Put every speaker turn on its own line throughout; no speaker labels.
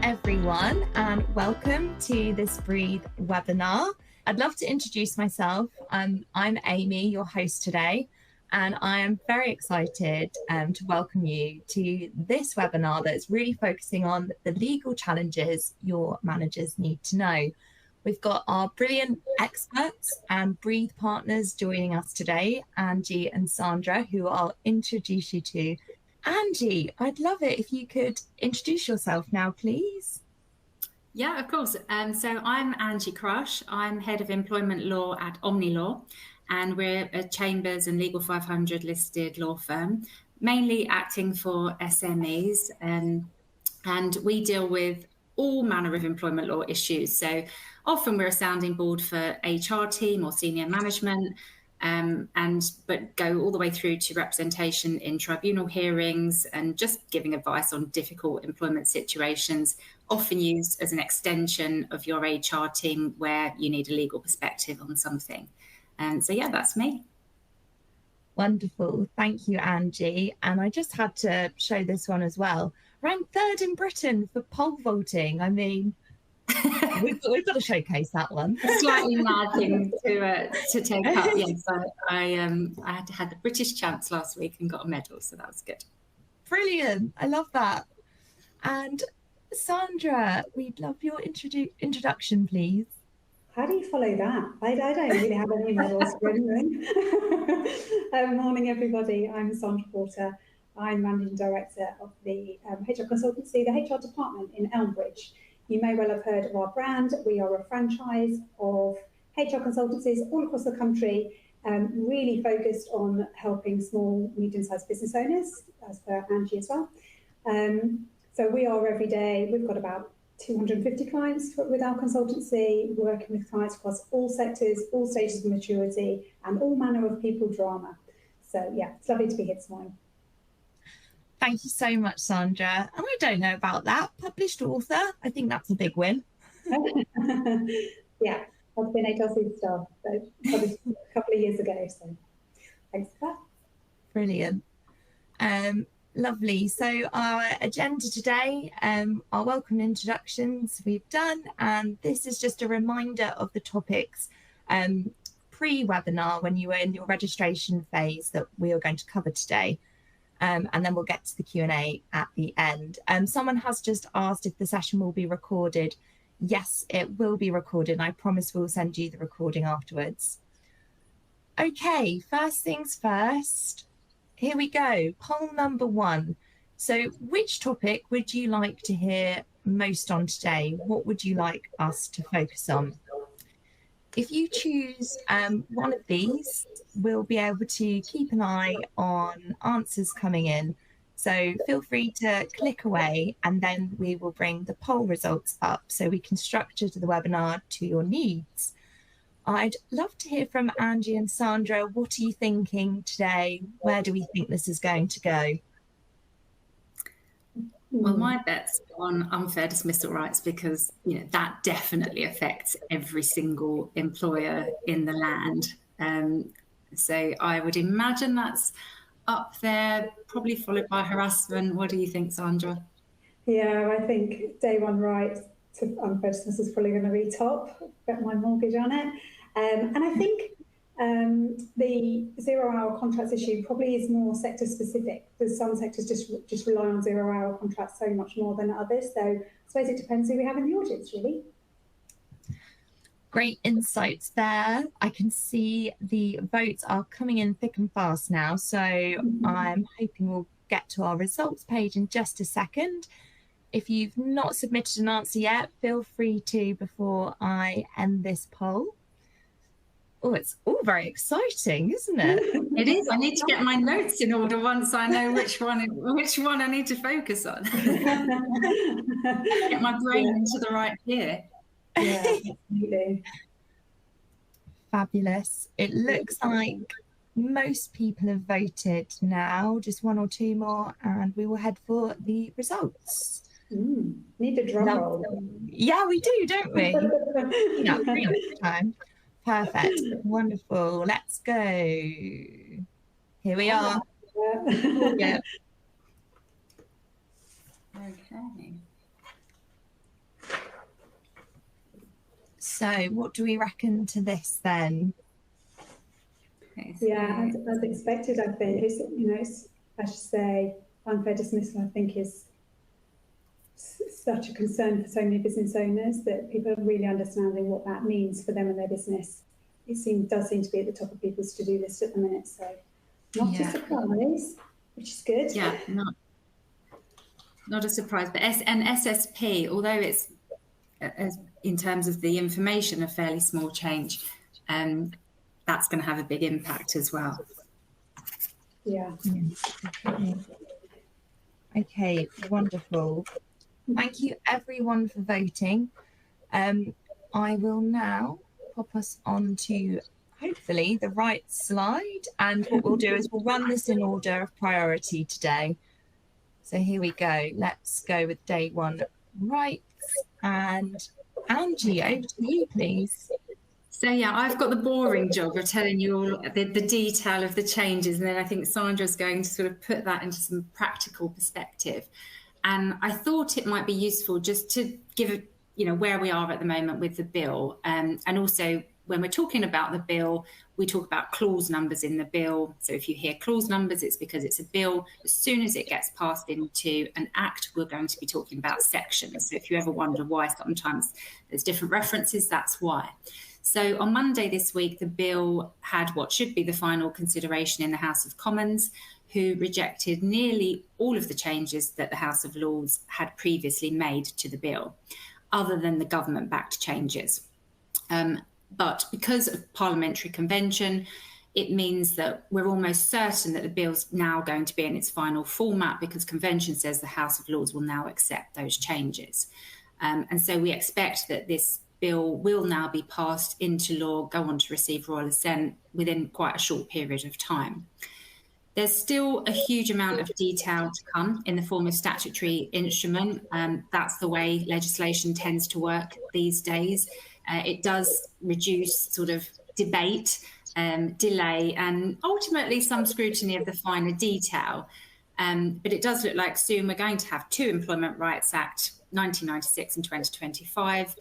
Everyone, and welcome to this Breathe webinar. I'd love to introduce myself. I'm Amy, your host today, and I am very excited to welcome you to this webinar that's really focusing on the legal challenges your managers need to know. We've got our brilliant experts and Breathe partners joining us today, Angie and Sandra, who I'll introduce you to. Angie, I'd love it if you could introduce yourself now, please.
Yeah, of course. So I'm Angie Crush. I'm Head of Employment Law at Omny Law, and we're a Chambers and Legal 500 listed law firm, mainly acting for SMEs, and we deal with all manner of employment law issues. So often we're a sounding board for HR team or senior management, but go all the way through to representation in tribunal hearings and just giving advice on difficult employment situations, often used as an extension of your HR team where you need a legal perspective on something. And so, yeah, that's me.
Wonderful. Thank you, Angie. And I just had to show this one as well. Ranked third in Britain for pole vaulting. I mean, we've got to showcase that one.
Slightly mad thing to take up. Yes, I had the British champs last week and got a medal, so that was good.
Brilliant. I love that. And Sandra, we'd love your introduction, please.
How do you follow that? I don't really have any medals for anything. Morning, everybody. I'm Sandra Porter. I'm Managing Director of the HR consultancy, the HR department in Elmbridge. You may well have heard of our brand. We are a franchise of HR consultancies all across the country, really focused on helping small, medium-sized business owners, as per Angie as well. So we are every day, we've got about 250 clients with our consultancy, working with clients across all sectors, all stages of maturity, and all manner of people drama. So yeah, it's lovely to be here this morning.
Thank you so much, Sandra. And I don't know about that. Published author, I think that's a big win.
Yeah, I've been HR superstar, so published a couple of years ago. So thanks for that.
Brilliant. Lovely. So our agenda today, our welcome introductions we've done, and this is just a reminder of the topics pre-webinar when you were in your registration phase that we are going to cover today. And then we'll get to the Q&A at the end. Someone has just asked if the session will be recorded. Yes, it will be recorded. I promise we'll send you the recording afterwards. Okay, first things first. Here we go. Poll number 1. So which topic would you like to hear most on today? What would you like us to focus on? If you choose one of these, we'll be able to keep an eye on answers coming in. So feel free to click away, and then we will bring the poll results up so we can structure the webinar to your needs. I'd love to hear from Angie and Sandra. What are you thinking today? Where do we think this is going to go?
Well, my bet's on unfair dismissal rights because, you know, that definitely affects every single employer in the land. So I would imagine that's up there, probably followed by harassment. What do you think, Sandra?
Yeah, I think day one right to unfair dismissal is probably going to be top. Bet my mortgage on it. And I think the 0-hour contracts issue probably is more sector specific, because some sectors just rely on 0-hour contracts so much more than others. So I suppose it depends who we have in the audience, really.
Great insights there. I can see the votes are coming in thick and fast now. So I'm hoping we'll get to our results page in just a second. If you've not submitted an answer yet, feel free to before I end this poll. Oh, it's all very exciting, isn't it?
It is. I need to get my notes in order once I know which one I need to focus on. Get my brain into the right gear.
Yeah, absolutely.
Fabulous. It looks like most people have voted now, just one or two more, and we will head for the results.
Need a drum roll.
Yeah, we do, don't we? Yeah, pretty much time. Perfect. Wonderful. Let's go. Here we are.
Yeah.
Okay.
So what do we reckon to this then?
Okay, so
Yeah, as expected, I think. It's, as you say, unfair dismissal, I think, is such a concern for so many business owners, that people are really understanding what that means for them and their business. It does seem to be at the top of people's to-do list at the minute, so not a surprise, which is good.
Yeah, not a surprise. But an SSP, although it's in terms of the information a fairly small change, that's going to have a big impact as well.
Yeah.
Okay, wonderful. Thank you everyone for voting. I will now pop us on to hopefully the right slide, and what we'll do is we'll run this in order of priority today. So here we go. Let's go with day one rights, and Angie, over to you, please.
So yeah, I've got the boring job of telling you all the detail of the changes, and then I think Sandra's going to sort of put that into some practical perspective. And I thought it might be useful just to give, where we are at the moment with the bill. And also, when we're talking about the bill, we talk about clause numbers in the bill. So if you hear clause numbers, it's because it's a bill. As soon as it gets passed into an act, we're going to be talking about sections. So if you ever wonder why sometimes there's different references, that's why. So on Monday this week, the bill had what should be the final consideration in the House of Commons, who rejected nearly all of the changes that the House of Lords had previously made to the bill, other than the government-backed changes. But because of parliamentary convention, it means that we're almost certain that the bill's now going to be in its final format, because convention says the House of Lords will now accept those changes. And so we expect that this bill will now be passed into law, go on to receive royal assent within quite a short period of time. There's still a huge amount of detail to come in the form of statutory instrument. That's the way legislation tends to work these days. It does reduce sort of debate, delay, and ultimately some scrutiny of the finer detail. But it does look like soon we're going to have two Employment Rights Act, 1996 and 2025.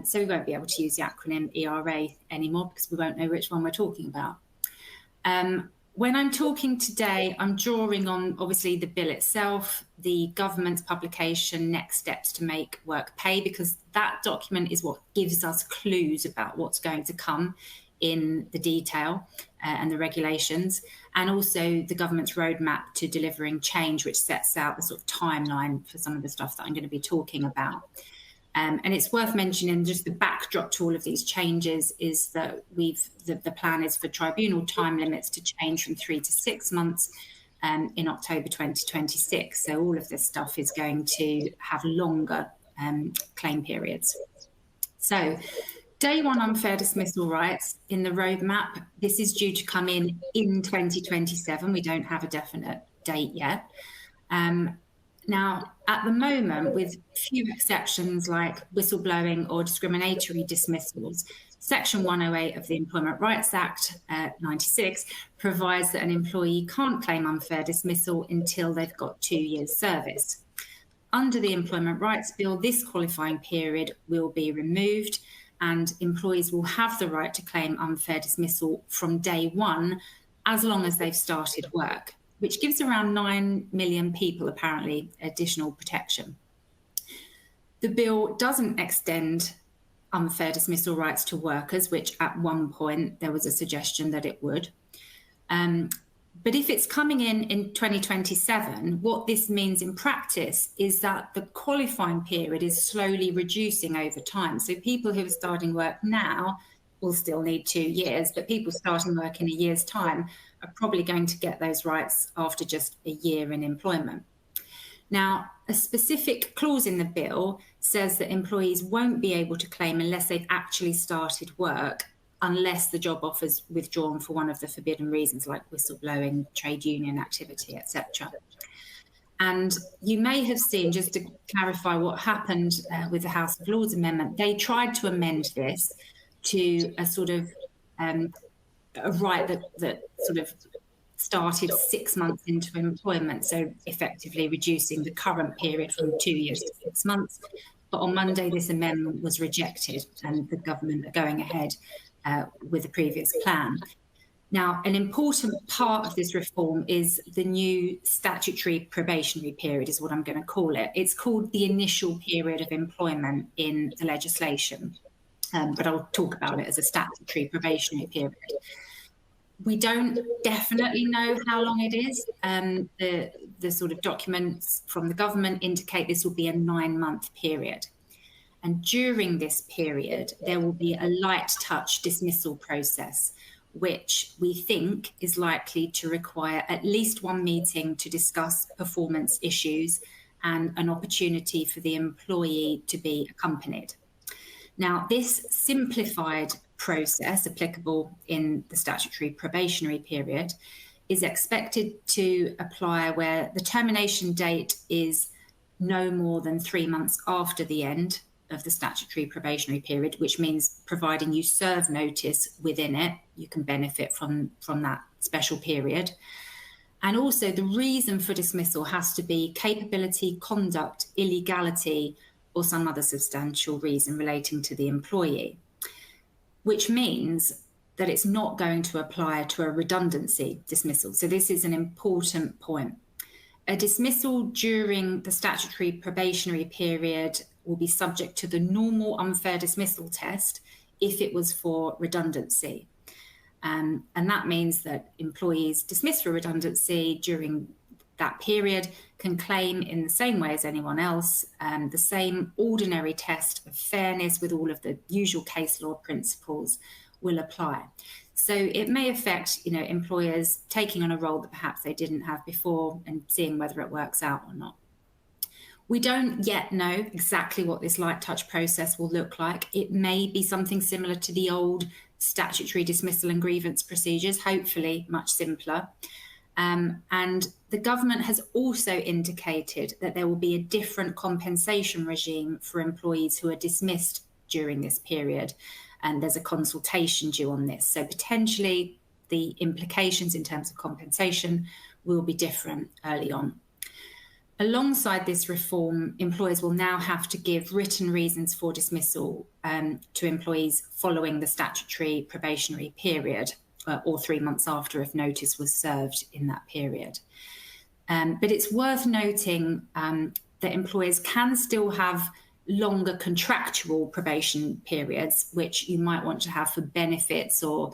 So we won't be able to use the acronym ERA anymore, because we won't know which one we're talking about. When I'm talking today, I'm drawing on, obviously, the bill itself, the government's publication, Next Steps to Make Work Pay, because that document is what gives us clues about what's going to come in the detail and the regulations, and also the government's roadmap to delivering change, which sets out the sort of timeline for some of the stuff that I'm going to be talking about. And it's worth mentioning, just the backdrop to all of these changes is that the plan is for tribunal time limits to change from 3 to 6 months in October 2026. So all of this stuff is going to have longer claim periods. So day one unfair dismissal rights in the roadmap, this is due to come in 2027. We don't have a definite date yet. Now, at the moment, with few exceptions like whistleblowing or discriminatory dismissals, Section 108 of the Employment Rights Act 96 provides that an employee can't claim unfair dismissal until they've got 2 years' service. Under the Employment Rights Bill, this qualifying period will be removed, and employees will have the right to claim unfair dismissal from day one, as long as they've started work, which gives around 9 million people, apparently, additional protection. The bill doesn't extend unfair dismissal rights to workers, which at one point there was a suggestion that it would. But if it's coming in 2027, what this means in practice is that the qualifying period is slowly reducing over time. So people who are starting work now will still need 2 years, but people starting work in a year's time are probably going to get those rights after just a year in employment. Now, a specific clause in the bill says that employees won't be able to claim unless they've actually started work, unless the job offer's withdrawn for one of the forbidden reasons, like whistleblowing, trade union activity, etc. And you may have seen, just to clarify what happened with the House of Lords amendment, they tried to amend this to a sort of a right that sort of started 6 months into employment, so effectively reducing the current period from 2 years to 6 months, But on Monday, this amendment was rejected and the government are going ahead with the previous plan. Now, an important part of this reform is the new statutory probationary period, is what I'm going to call it. It's called the initial period of employment in the legislation, but I'll talk about it as a statutory probationary period. We don't definitely know how long it is. The sort of documents from the government indicate this will be a 9-month period. And during this period, there will be a light touch dismissal process, which we think is likely to require at least one meeting to discuss performance issues and an opportunity for the employee to be accompanied. Now, this simplified process applicable in the statutory probationary period is expected to apply where the termination date is no more than 3 months after the end of the statutory probationary period, which means providing you serve notice within it, you can benefit from that special period. And also the reason for dismissal has to be capability, conduct, illegality, or some other substantial reason relating to the employee, which means that it's not going to apply to a redundancy dismissal. So this is an important point. A dismissal during the statutory probationary period will be subject to the normal unfair dismissal test if it was for redundancy. And that means that employees dismissed for redundancy during that period can claim in the same way as anyone else, the same ordinary test of fairness with all of the usual case law principles will apply. So it may affect, employers taking on a role that perhaps they didn't have before and seeing whether it works out or not. We don't yet know exactly what this light touch process will look like. It may be something similar to the old statutory dismissal and grievance procedures, hopefully much simpler. And the government has also indicated that there will be a different compensation regime for employees who are dismissed during this period. And there's a consultation due on this. So potentially the implications in terms of compensation will be different early on. Alongside this reform, employers will now have to give written reasons for dismissal to employees following the statutory probationary period, or 3 months after if notice was served in that period. But it's worth noting that employers can still have longer contractual probation periods, which you might want to have for benefits or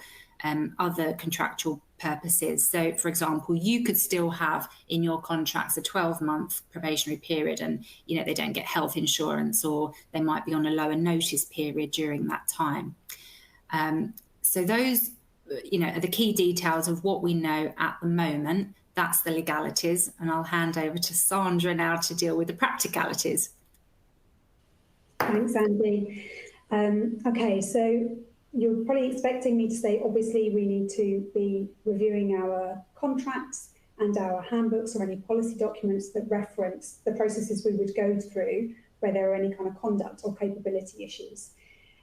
other contractual purposes. So, for example, you could still have in your contracts a 12-month probationary period and, they don't get health insurance, or they might be on a lower notice period during that time. So those, are the key details of what we know at the moment. That's the legalities. And I'll hand over to Sandra now to deal with the practicalities.
Thanks, Andy. Okay, so you're probably expecting me to say, obviously, we need to be reviewing our contracts and our handbooks or any policy documents that reference the processes we would go through where there are any kind of conduct or capability issues.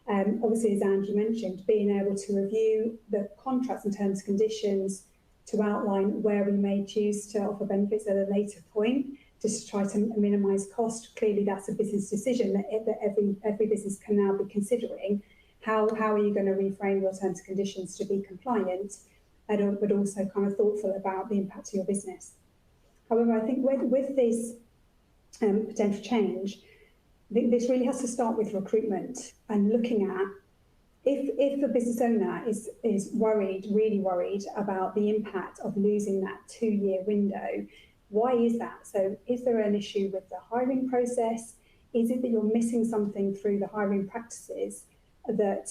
Obviously, as Angie mentioned, being able to review the contracts and terms and conditions to outline where we may choose to offer benefits at a later point, just to try to minimise cost. Clearly, that's a business decision that every business can now be considering. How are you going to reframe your terms and conditions to be compliant, but also kind of thoughtful about the impact to your business? However, I think with this potential change, this really has to start with recruitment and looking at if a business owner is really worried about the impact of losing that 2-year window. Why is that? So is there an issue with the hiring process? Is it that you're missing something through the hiring practices that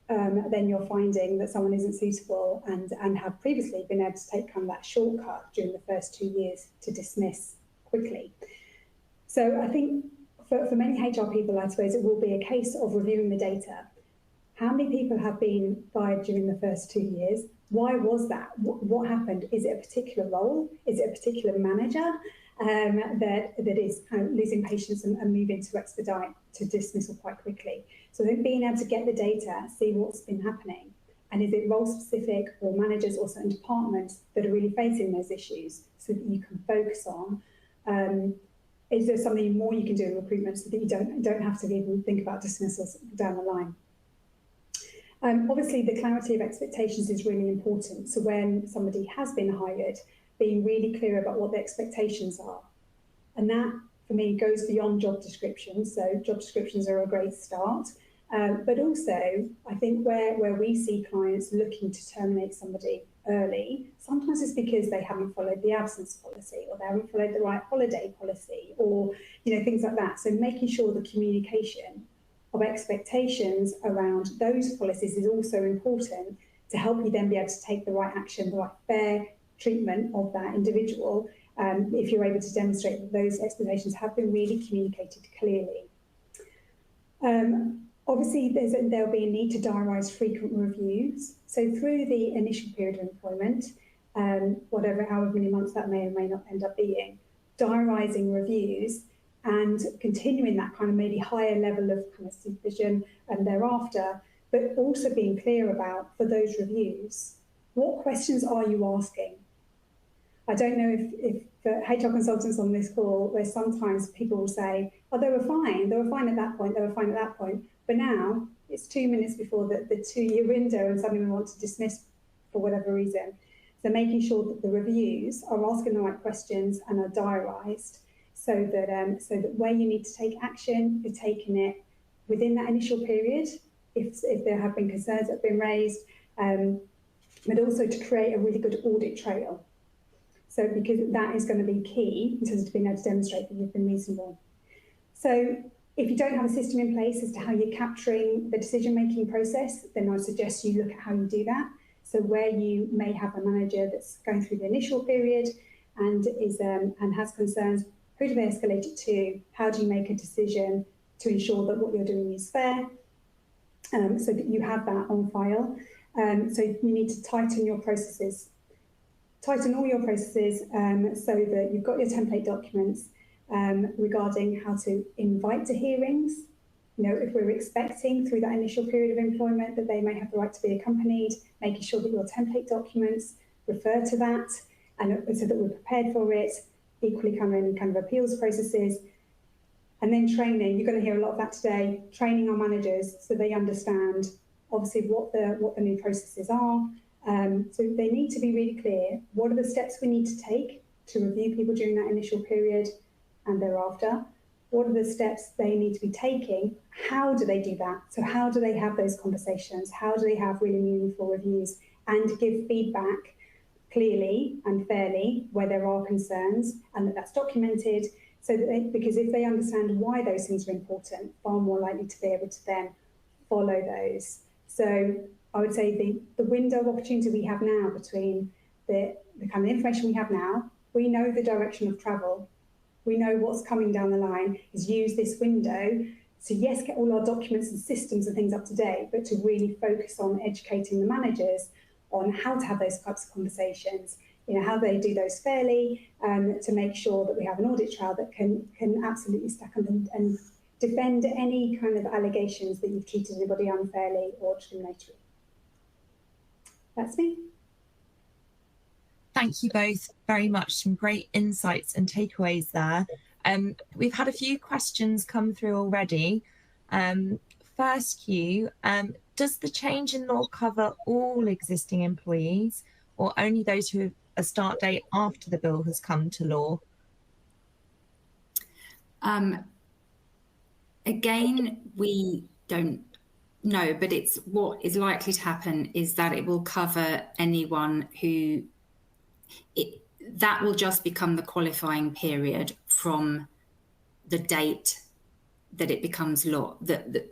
then you're finding that someone isn't suitable and have previously been able to take kind of that shortcut during the first 2 years to dismiss quickly? So I think for many HR people, I suppose it will be a case of reviewing the data. How many people have been fired during the first 2 years? Why was that? What happened? Is it a particular role? Is it a particular manager that is kind of losing patience and moving to expedite to dismissal quite quickly? So then being able to get the data, see what's been happening, and is it role specific or managers or certain departments that are really facing those issues, so that you can focus on is there something more you can do in recruitment so that you don't have to even think about dismissals down the line? Obviously, the clarity of expectations is really important. So when somebody has been hired, being really clear about what the expectations are. And that, for me, goes beyond job descriptions. So job descriptions are a great start. But also, I think where we see clients looking to terminate somebody early, sometimes it's because they haven't followed the absence policy, or they haven't followed the right holiday policy, or things like that. So making sure the communication of expectations around those policies is also important to help you then be able to take the right action, the right fair treatment of that individual, if you're able to demonstrate that those expectations have been really communicated clearly. Obviously, there'll be a need to diarise frequent reviews. So through the initial period of employment, however many months that may or may not end up being, diarising reviews and continuing that kind of maybe higher level of kind of supervision and thereafter, but also being clear about, for those reviews, what questions are you asking? I don't know if for HR consultants on this call, where sometimes people will say, oh, they were fine at that point, they were fine at that point, but now it's 2 minutes before the 2-year window and suddenly we want to dismiss for whatever reason. So making sure that the reviews are asking the right questions and are diarised, so that where you need to take action, you're taking it within that initial period, if there have been concerns that have been raised, but also to create a really good audit trail. So because that is going to be key in terms of being able to demonstrate that you've been reasonable. So if you don't have a system in place as to how you're capturing the decision-making process, then I suggest you look at how you do that. So where you may have a manager that's going through the initial period and has concerns, who do they escalate it to? How do you make a decision to ensure that what you're doing is fair? So that you have that on file. So you need to tighten your processes. Tighten all your processes so that you've got your template documents regarding how to invite to hearings. If we're expecting through that initial period of employment that they may have the right to be accompanied, making sure that your template documents refer to that, and so that we're prepared for it. Equally, any kind of appeals processes, and then training. You're going to hear a lot of that today. Training our managers so they understand, obviously, what the new processes are. So they need to be really clear. What are the steps we need to take to review people during that initial period and thereafter? What are the steps they need to be taking? How do they do that? So how do they have those conversations? How do they have really meaningful reviews and give feedback clearly and fairly where there are concerns, and that's documented, so that because if they understand why those things are important, far more likely to be able to then follow those. So I would say the window of opportunity we have now between the kind of information we have now, we know the direction of travel, we know what's coming down the line, is use this window to, yes, get all our documents and systems and things up to date, but to really focus on educating the managers on how to have those types of conversations, how they do those fairly, to make sure that we have an audit trail that can absolutely stack up and defend any kind of allegations that you've treated anybody unfairly or discriminatory. That's me.
Thank you both very much. Some great insights and takeaways there. We've had a few questions come through already. First, Q, does the change in law cover all existing employees, or only those who have a start date after the bill has come to law?
Again, we don't know, but it's what is likely to happen is that it will cover anyone who that will just become the qualifying period from the date that it becomes law,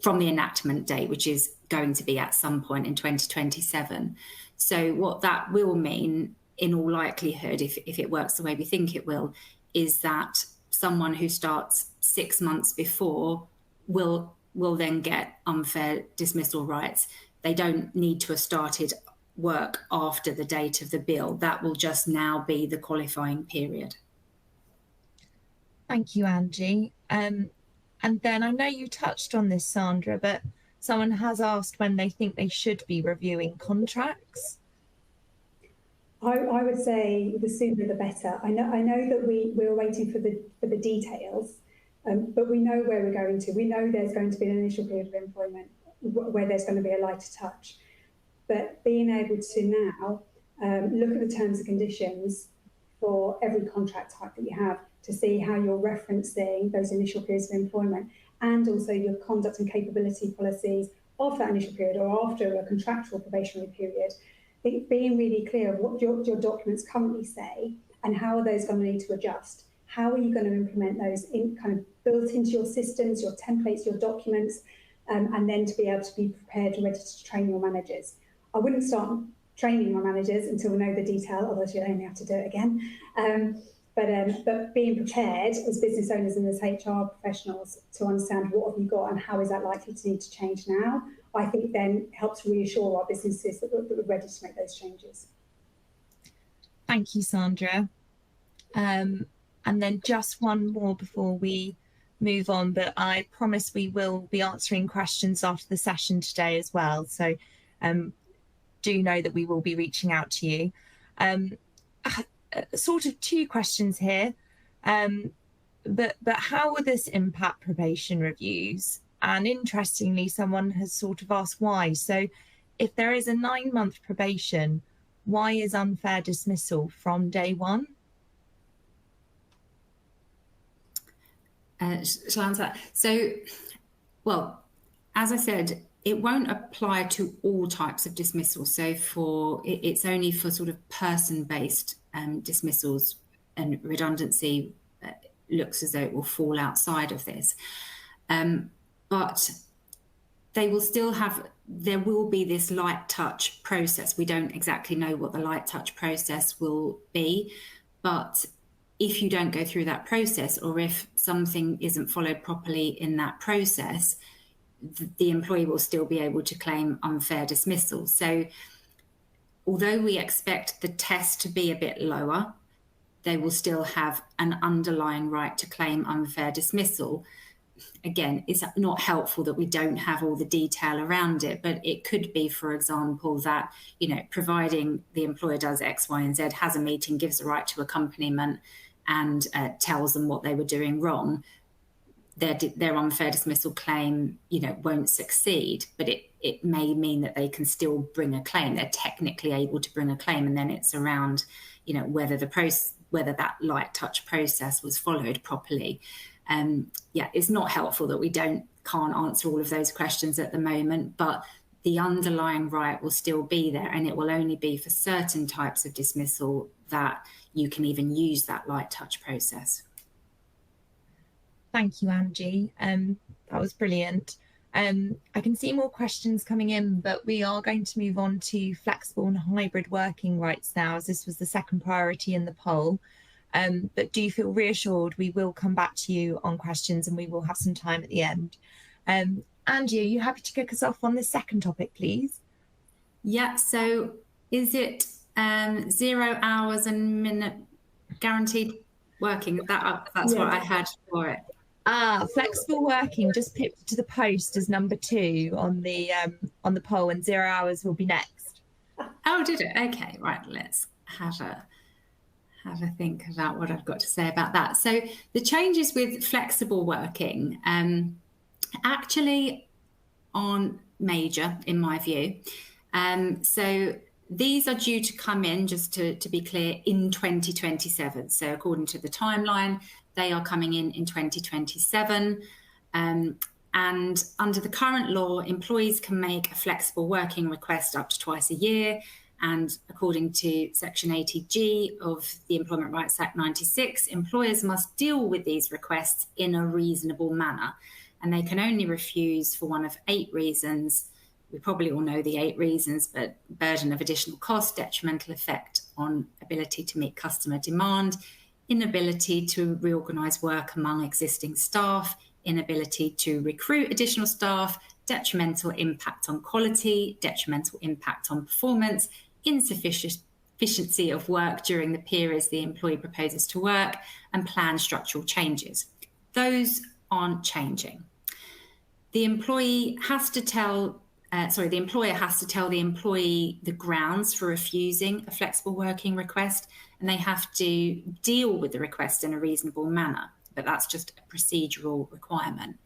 from the enactment date, which is going to be at some point in 2027. So what that will mean, in all likelihood, if it works the way we think it will, is that someone who starts 6 months before will then get unfair dismissal rights. They don't need to have started work after the date of the bill. That will just now be the qualifying period.
Thank you, Angie. And then I know you touched on this, Sandra, but someone has asked when they think they should be reviewing contracts.
I would say the sooner the better. I know that we're waiting for the details, but we know where we're going to. We know there's going to be an initial period of employment where there's going to be a lighter touch. But being able to now look at the terms and conditions for every contract type that you have to see how you're referencing those initial periods of employment, and also your conduct and capability policies of that initial period or after a contractual probationary period. I think being really clear of what your documents currently say and how are those going to need to adjust. How are you going to implement those in kind of built into your systems, your templates, your documents, and then to be able to be prepared and ready to train your managers. I wouldn't start training my managers until we know the detail, otherwise you'll only have to do it again. But being prepared as business owners and as HR professionals to understand what have you got and how is that likely to need to change now, I think then helps reassure our businesses that we're ready to make those changes.
Thank you, Sandra. And then just one more before we move on, but I promise we will be answering questions after the session today as well. So do know that we will be reaching out to you. Sort of two questions here, but how will this impact probation reviews? And interestingly, someone has sort of asked why. So if there is a 9-month probation, why is unfair dismissal from day one?
Shall I answer that? So, well, as I said, it won't apply to all types of dismissal. So it's only for sort of person-based dismissals, and redundancy looks as though it will fall outside of this. But they will still have, there will be this light touch process. We don't exactly know what the light touch process will be, but if you don't go through that process, or if something isn't followed properly in that process, the employee will still be able to claim unfair dismissal. So although we expect the test to be a bit lower, they will still have an underlying right to claim unfair dismissal. Again, it's not helpful that we don't have all the detail around it, but it could be, for example, that, you know, providing the employer does X, Y, and Z, has a meeting, gives a right to accompaniment, and tells them what they were doing wrong, their unfair dismissal claim, you know, won't succeed, but it may mean that they can still bring a claim. They're technically able to bring a claim, and then it's around, you know, whether that light touch process was followed properly. Yeah, it's not helpful that we can't answer all of those questions at the moment, but the underlying right will still be there, and it will only be for certain types of dismissal that you can even use that light touch process.
Thank you, Angie. That was brilliant. I can see more questions coming in, but we are going to move on to flexible and hybrid working rights now, as this was the second priority in the poll. But do feel reassured, we will come back to you on questions and we will have some time at the end. Angie, are you happy to kick us off on the second topic, please?
Yeah, so is it 0 hours and minute guaranteed working? That's what I had for it.
Flexible working just pipped to the post as number 2 on the poll, and 0 hours will be next.
Oh, did it? Okay, right, let's have a think about what I've got to say about that. So the changes with flexible working actually aren't major in my view. So these are due to come in, just to be clear, in 2027. So according to the timeline, they are coming in 2027. And under the current law, employees can make a flexible working request up to twice a year. And according to Section 80G of the Employment Rights Act 96, employers must deal with these requests in a reasonable manner. And they can only refuse for one of 8 reasons. We probably all know the 8 reasons, but burden of additional cost, detrimental effect on ability to meet customer demand, inability to reorganise work among existing staff, inability to recruit additional staff, detrimental impact on quality, detrimental impact on performance, insufficiency of work during the periods the employee proposes to work, and planned structural changes. Those aren't changing. The employee has to tell the employer has to tell the employee the grounds for refusing a flexible working request, and they have to deal with the request in a reasonable manner. But that's just a procedural requirement.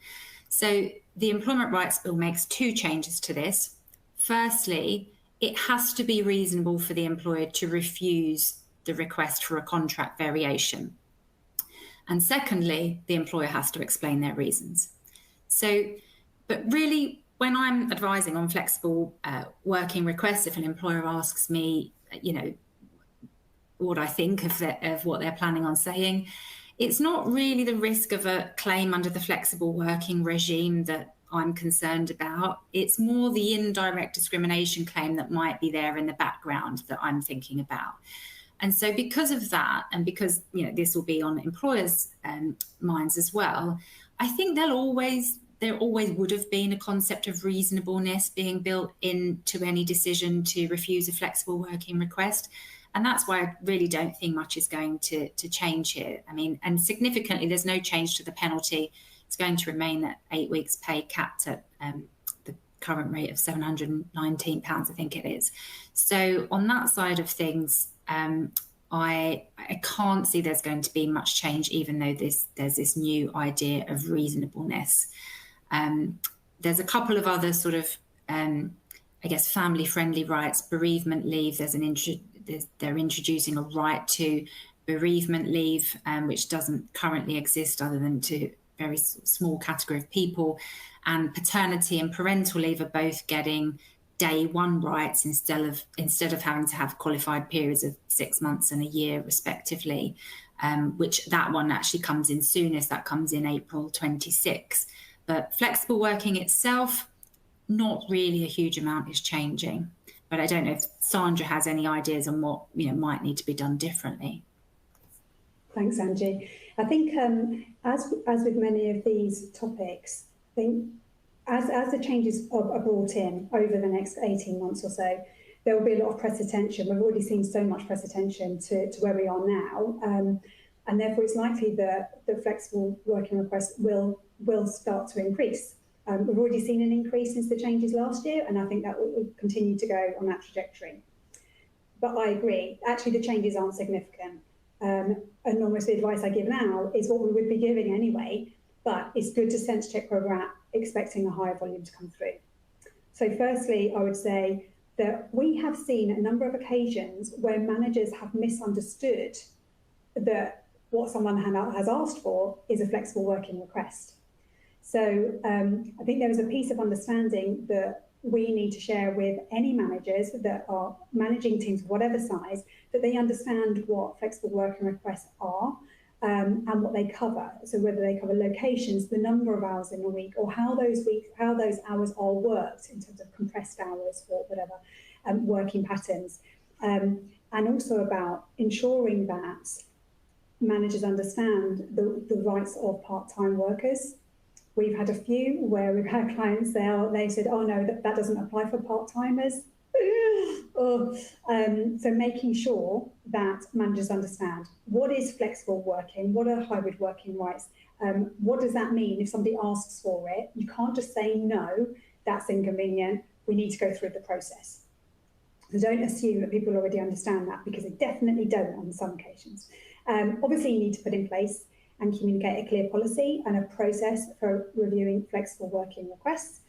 So the Employment Rights Bill makes two changes to this. Firstly, it has to be reasonable for the employer to refuse the request for a contract variation. And secondly, the employer has to explain their reasons. So, but really, when I'm advising on flexible working requests, if an employer asks me, what I think of what they're planning on saying, it's not really the risk of a claim under the flexible working regime that I'm concerned about. It's more the indirect discrimination claim that might be there in the background that I'm thinking about. And so because of that, and because this will be on employers' minds as well, I think there always would have been a concept of reasonableness being built into any decision to refuse a flexible working request. And that's why I really don't think much is going to change here. I mean, and significantly, there's no change to the penalty. It's going to remain at 8 weeks pay, capped at the current rate of £719, I think it is. So on that side of things, I can't see there's going to be much change, even though there's this new idea of reasonableness. There's a couple of other sort of, family-friendly rights, bereavement leave. They're introducing a right to bereavement leave, which doesn't currently exist other than to a very small category of people. And paternity and parental leave are both getting day one rights instead of having to have qualified periods of 6 months and a year, respectively, which that one actually comes in soonest. That comes in April 26. But flexible working itself, not really a huge amount is changing. But I don't know if Sandra has any ideas on what might need to be done differently.
Thanks, Angie. I think as with many of these topics, I think as the changes are brought in over the next 18 months or so, there will be a lot of press attention. We've already seen so much press attention to where we are now, and therefore it's likely that the flexible working requests will start to increase. We've already seen an increase since the changes last year, and I think that will continue to go on that trajectory. But I agree, actually the changes aren't significant. And almost the advice I give now is what we would be giving anyway, but it's good to sense check where we're at, expecting a higher volume to come through. So firstly, I would say that we have seen a number of occasions where managers have misunderstood that what someone has asked for is a flexible working request. So I think there is a piece of understanding that we need to share with any managers that are managing teams of whatever size, that they understand what flexible working requests are and what they cover. So whether they cover locations, the number of hours in a week, or how those hours are worked in terms of compressed hours or whatever, working patterns. And also about ensuring that managers understand the rights of part-time workers. We've had a few where we've had clients they said, oh no, that doesn't apply for part-timers. So making sure that managers understand what is flexible working, what are hybrid working rights, what does that mean if somebody asks for it? You can't just say no, that's inconvenient, we need to go through the process. So don't assume that people already understand that, because they definitely don't on some occasions. Obviously you need to put in place and communicate a clear policy and a process for reviewing flexible working requests.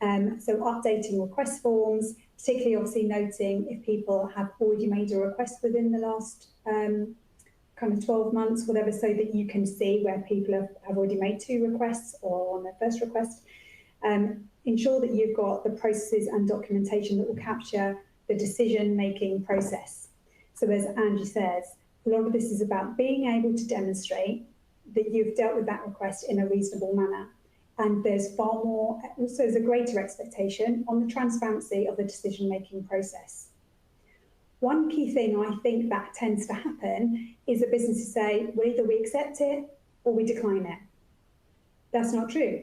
So updating request forms, particularly obviously noting if people have already made a request within the last kind of 12 months, whatever, so that you can see where people have already made 2 requests or on their first request. Ensure that you've got the processes and documentation that will capture the decision-making process. So as Angie says, a lot of this is about being able to demonstrate that you've dealt with that request in a reasonable manner. And there's a greater expectation on the transparency of the decision-making process. One key thing I think that tends to happen is that businesses say, well, either we accept it or we decline it. That's not true.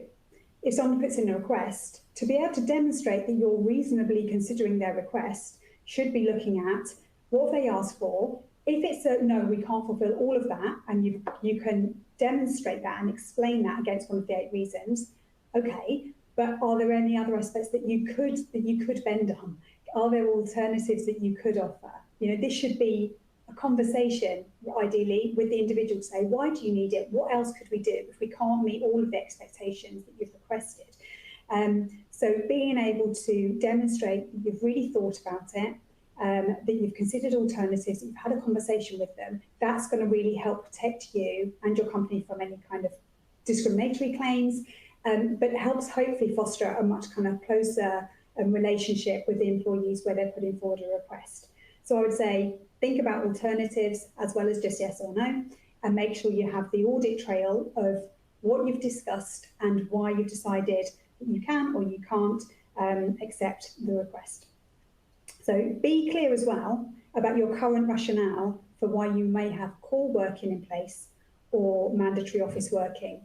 If someone puts in a request, to be able to demonstrate that you're reasonably considering their request, should be looking at what they asked for. If it's a no, we can't fulfill all of that, and you can demonstrate that and explain that against one of the 8 reasons, okay, but are there any other aspects that you could bend on? Are there alternatives that you could offer? This should be a conversation, ideally, with the individual to say, why do you need it? What else could we do if we can't meet all of the expectations that you've requested? So being able to demonstrate that you've really thought about it, that you've considered alternatives, that you've had a conversation with them, that's going to really help protect you and your company from any kind of discriminatory claims, but helps hopefully foster a much kind of closer relationship with the employees where they're putting forward a request. So I would say, think about alternatives as well as just yes or no, and make sure you have the audit trail of what you've discussed and why you've decided that you can or you can't accept the request. So be clear as well about your current rationale for why you may have core working in place or mandatory office working.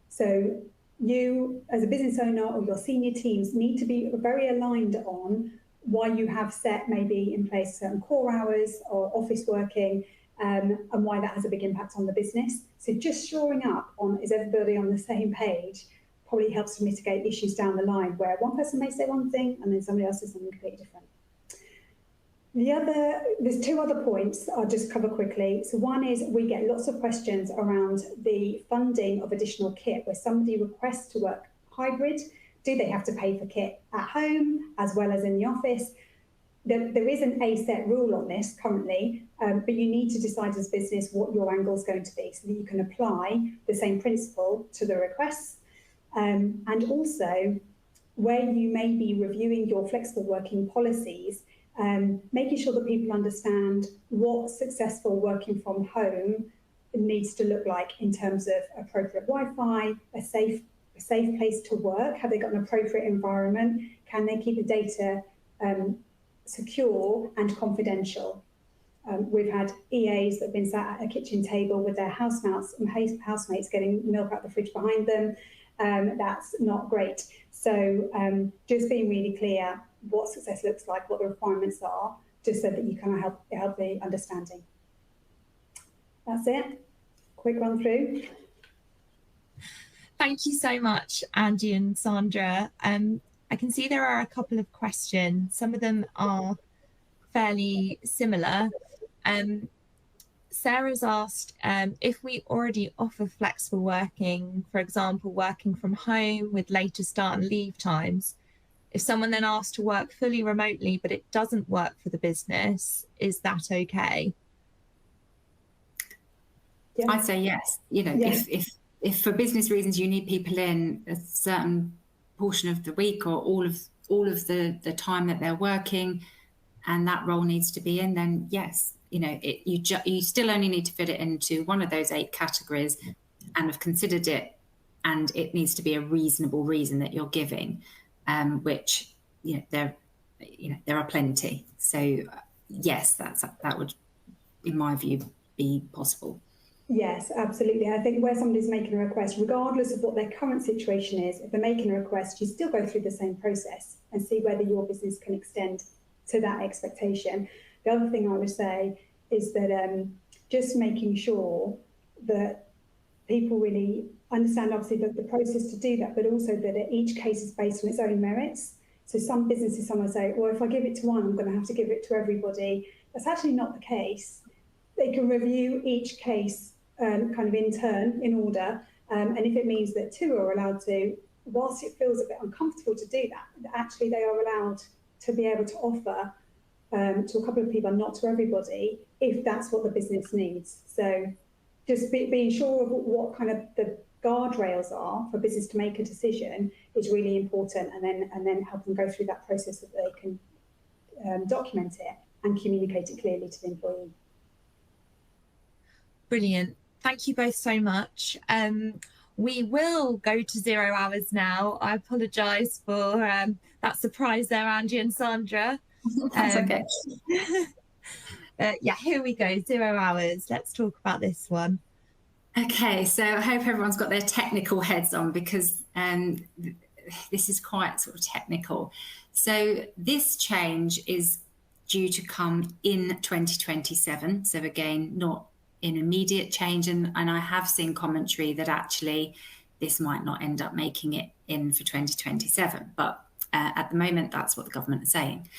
So you, as a business owner, or your senior teams need to be very aligned on why you have set maybe in place certain core hours or office working, and why that has a big impact on the business. So just shoring up on, is everybody on the same page, probably helps to mitigate issues down the line where one person may say one thing and then somebody else says something completely different. There's two other points I'll just cover quickly. So one is, we get lots of questions around the funding of additional kit where somebody requests to work hybrid. Do they have to pay for kit at home as well as in the office? There isn't a set rule on this currently, but you need to decide as a business what your angle is going to be so that you can apply the same principle to the requests. And also, where you may be reviewing your flexible working policies, making sure that people understand what successful working from home needs to look like in terms of appropriate Wi-Fi, a safe place to work. Have they got an appropriate environment? Can they keep the data secure and confidential? We've had EAs that have been sat at a kitchen table with their housemates getting milk out the fridge behind them. That's not great. So just being really clear what success looks like, what the requirements are, just so that you kind of help the understanding. That's it. Quick run through.
Thank you so much, Angie and Sandra. I can see there are a couple of questions. Some of them are fairly similar. Sarah's asked if we already offer flexible working, for example, working from home with later start and leave times. If someone then asks to work fully remotely, but it doesn't work for the business, is that okay?
Yeah.
I'd say yes. If for business reasons you need people in a certain portion of the week or all of the time that they're working, and that role needs to be in, then yes, you still only need to fit it into one of those 8 categories and have considered it, and it needs to be a reasonable reason that you're giving, which there are plenty. So yes, that would, in my view, be possible.
Yes, absolutely. I think where somebody's making a request, regardless of what their current situation is, if they're making a request, you still go through the same process and see whether your business can extend to that expectation. The other thing I would say is that just making sure that people really understand, obviously, the process to do that, but also that each case is based on its own merits. So some businesses, some will say, well, if I give it to one, I'm going to have to give it to everybody. That's actually not the case. They can review each case kind of in turn, in order, and if it means that 2 are allowed to, whilst it feels a bit uncomfortable to do that, actually they are allowed to be able to offer to a couple of people, not to everybody, if that's what the business needs. So just being sure of what kind of the guardrails are for business to make a decision is really important, and then help them go through that process so that they can document it and communicate it clearly to the employee.
Brilliant. Thank you both so much. We will go to 0 hours now. I apologise for that surprise there, Angie and Sandra.
That's okay.
Yeah, here we go, 0 hours. Let's talk about this one.
Okay, so I hope everyone's got their technical heads on, because this is quite sort of technical. So this change is due to come in 2027. So again, not an immediate change. And I have seen commentary that actually this might not end up making it in for 2027. But at the moment, that's what the government is saying.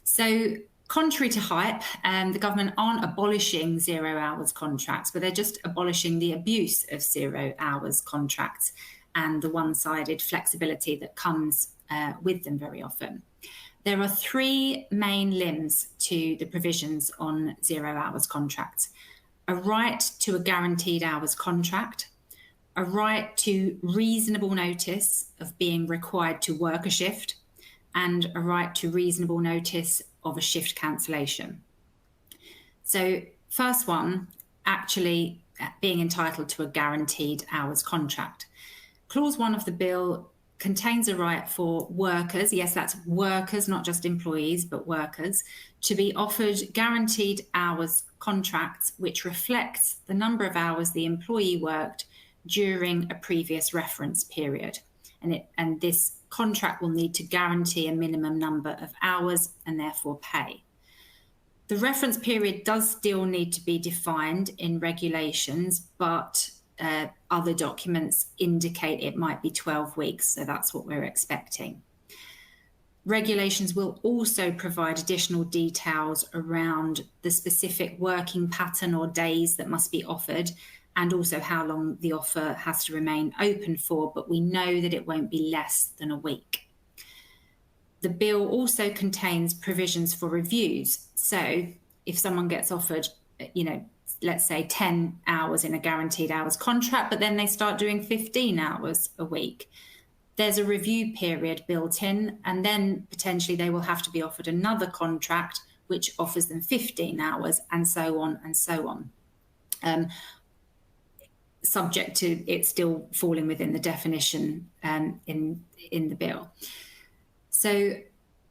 So contrary to hype, the government aren't abolishing 0 hours contracts, but they're just abolishing the abuse of 0 hours contracts and the one-sided flexibility that comes with them very often. There are 3 main limbs to the provisions on 0 hours contracts: a right to a guaranteed hours contract, a right to reasonable notice of being required to work a shift, and a right to reasonable notice of a shift cancellation. So first one, actually being entitled to a guaranteed hours contract. Clause 1 of the bill contains a right for workers, yes, that's workers, not just employees, but workers, to be offered guaranteed hours contracts which reflects the number of hours the employee worked during a previous reference period. And this contract will need to guarantee a minimum number of hours and therefore pay. The reference period does still need to be defined in regulations, but other documents indicate it might be 12 weeks, so that's what we're expecting. Regulations will also provide additional details around the specific working pattern or days that must be offered, and also how long the offer has to remain open for, but we know that it won't be less than a week. The bill also contains provisions for reviews. So if someone gets offered, let's say 10 hours in a guaranteed hours contract, but then they start doing 15 hours a week, there's a review period built in, and then potentially they will have to be offered another contract which offers them 15 hours, and so on and so on. Subject to it still falling within the definition in the bill. So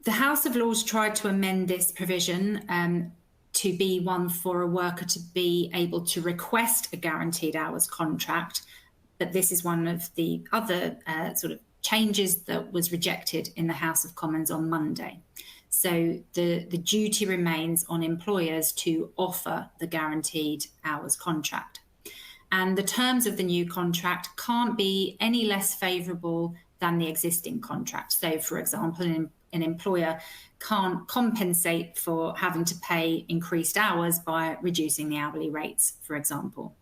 the House of Lords tried to amend this provision to be one for a worker to be able to request a guaranteed hours contract, but this is one of the other sort of changes that was rejected in the House of Commons on Monday. So the duty remains on employers to offer the guaranteed hours contract. And the terms of the new contract can't be any less favourable than the existing contract. So, for example, an employer can't compensate for having to pay increased hours by reducing the hourly rates, for example.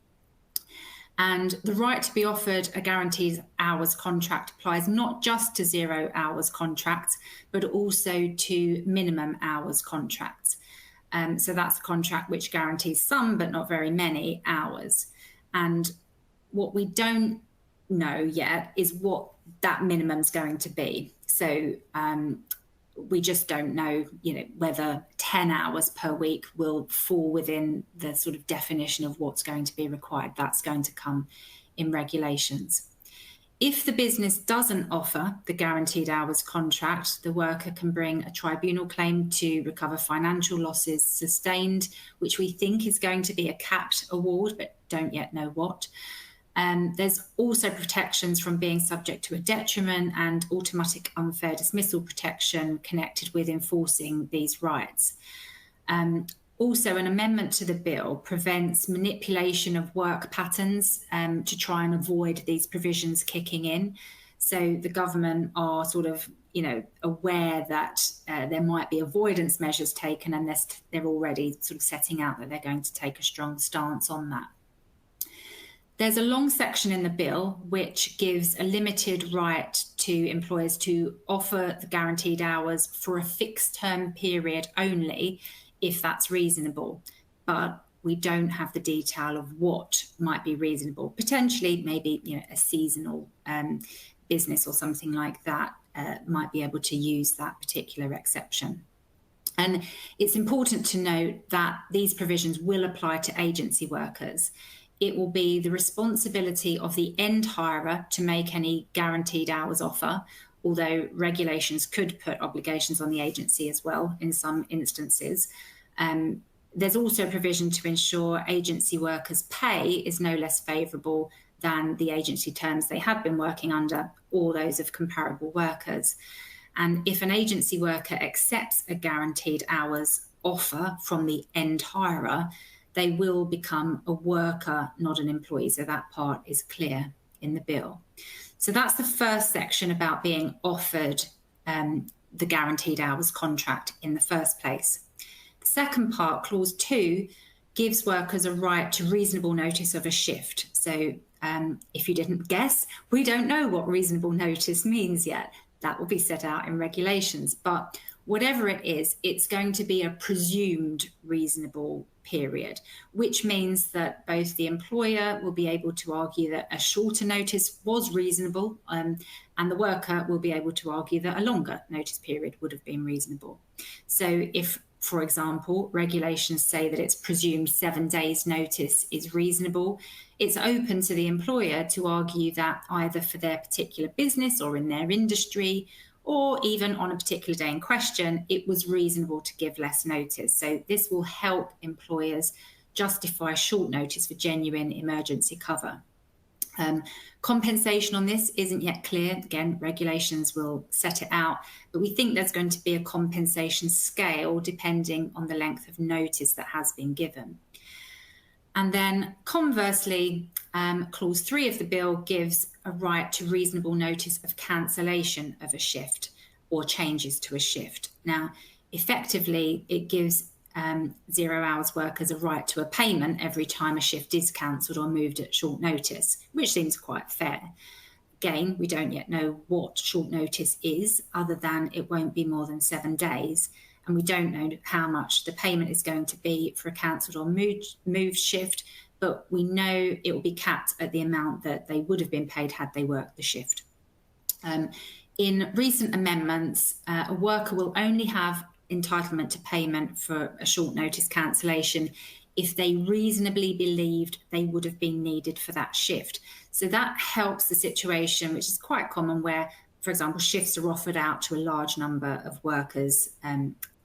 And the right to be offered a guaranteed hours contract applies not just to 0 hours contracts, but also to minimum hours contracts. So that's a contract which guarantees some, but not very many hours. And what we don't know yet is what that minimum is going to be. So we just don't know, whether 10 hours per week will fall within the sort of definition of what's going to be required. That's going to come in regulations. If the business doesn't offer the guaranteed hours contract, the worker can bring a tribunal claim to recover financial losses sustained, which we think is going to be a capped award, but don't yet know what. There's also protections from being subject to a detriment and automatic unfair dismissal protection connected with enforcing these rights. Also, an amendment to the bill prevents manipulation of work patterns to try and avoid these provisions kicking in. So the government are sort of, aware that there might be avoidance measures taken, and they're already sort of setting out that they're going to take a strong stance on that. There's a long section in the bill which gives a limited right to employers to offer the guaranteed hours for a fixed term period only, if that's reasonable, but we don't have the detail of what might be reasonable. Potentially, maybe a seasonal business or something like that might be able to use that particular exception. And it's important to note that these provisions will apply to agency workers. It will be the responsibility of the end hirer to make any guaranteed hours offer, although regulations could put obligations on the agency as well in some instances. There's also a provision to ensure agency workers' pay is no less favourable than the agency terms they have been working under or those of comparable workers. And if an agency worker accepts a guaranteed hours offer from the end hirer, they will become a worker, not an employee. So that part is clear in the bill. So that's the first section about being offered the guaranteed hours contract in the first place. The second part, clause 2, gives workers a right to reasonable notice of a shift. So if you didn't guess, we don't know what reasonable notice means yet. That will be set out in regulations. But whatever it is, it's going to be a presumed reasonable period, which means that both the employer will be able to argue that a shorter notice was reasonable, and the worker will be able to argue that a longer notice period would have been reasonable. So if, for example, regulations say that it's presumed 7 days notice is reasonable, it's open to the employer to argue that either for their particular business or in their industry, or even on a particular day in question, it was reasonable to give less notice. So this will help employers justify short notice for genuine emergency cover. Compensation on this isn't yet clear. Again, regulations will set it out, but we think there's going to be a compensation scale depending on the length of notice that has been given. And then conversely, clause 3 of the bill gives a right to reasonable notice of cancellation of a shift or changes to a shift. Now, effectively, it gives 0 hours workers a right to a payment every time a shift is cancelled or moved at short notice, which seems quite fair. Again, we don't yet know what short notice is, other than it won't be more than 7 days. And we don't know how much the payment is going to be for a cancelled or moved shift, but we know it will be capped at the amount that they would have been paid had they worked the shift. In recent amendments, a worker will only have entitlement to payment for a short notice cancellation if they reasonably believed they would have been needed for that shift. So that helps the situation, which is quite common, where, for example, shifts are offered out to a large number of workers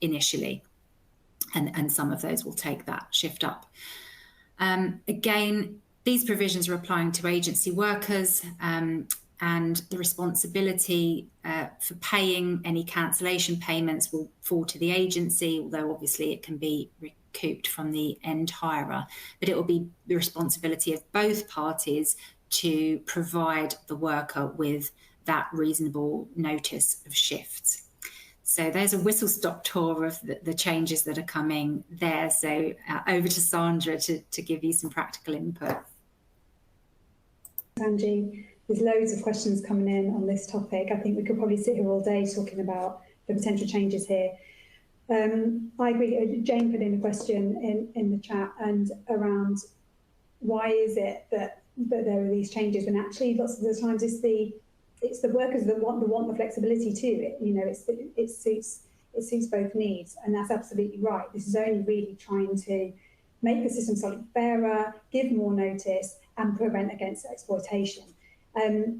initially, and some of those will take that shift up. Again, these provisions are applying to agency workers, and the responsibility for paying any cancellation payments will fall to the agency, although obviously it can be recouped from the end hirer. But it will be the responsibility of both parties to provide the worker with that reasonable notice of shifts. So there's a whistle-stop tour of the changes that are coming there. So over to Sandra to give you some practical input.
Angie, there's loads of questions coming in on this topic. I think we could probably sit here all day talking about the potential changes here. I agree. Jane put in a question in the chat and around why is it that there are these changes, when actually lots of the times it's the workers that want the flexibility too. It suits both needs, and that's absolutely right. This is only really trying to make the system slightly fairer, give more notice, and prevent against exploitation. I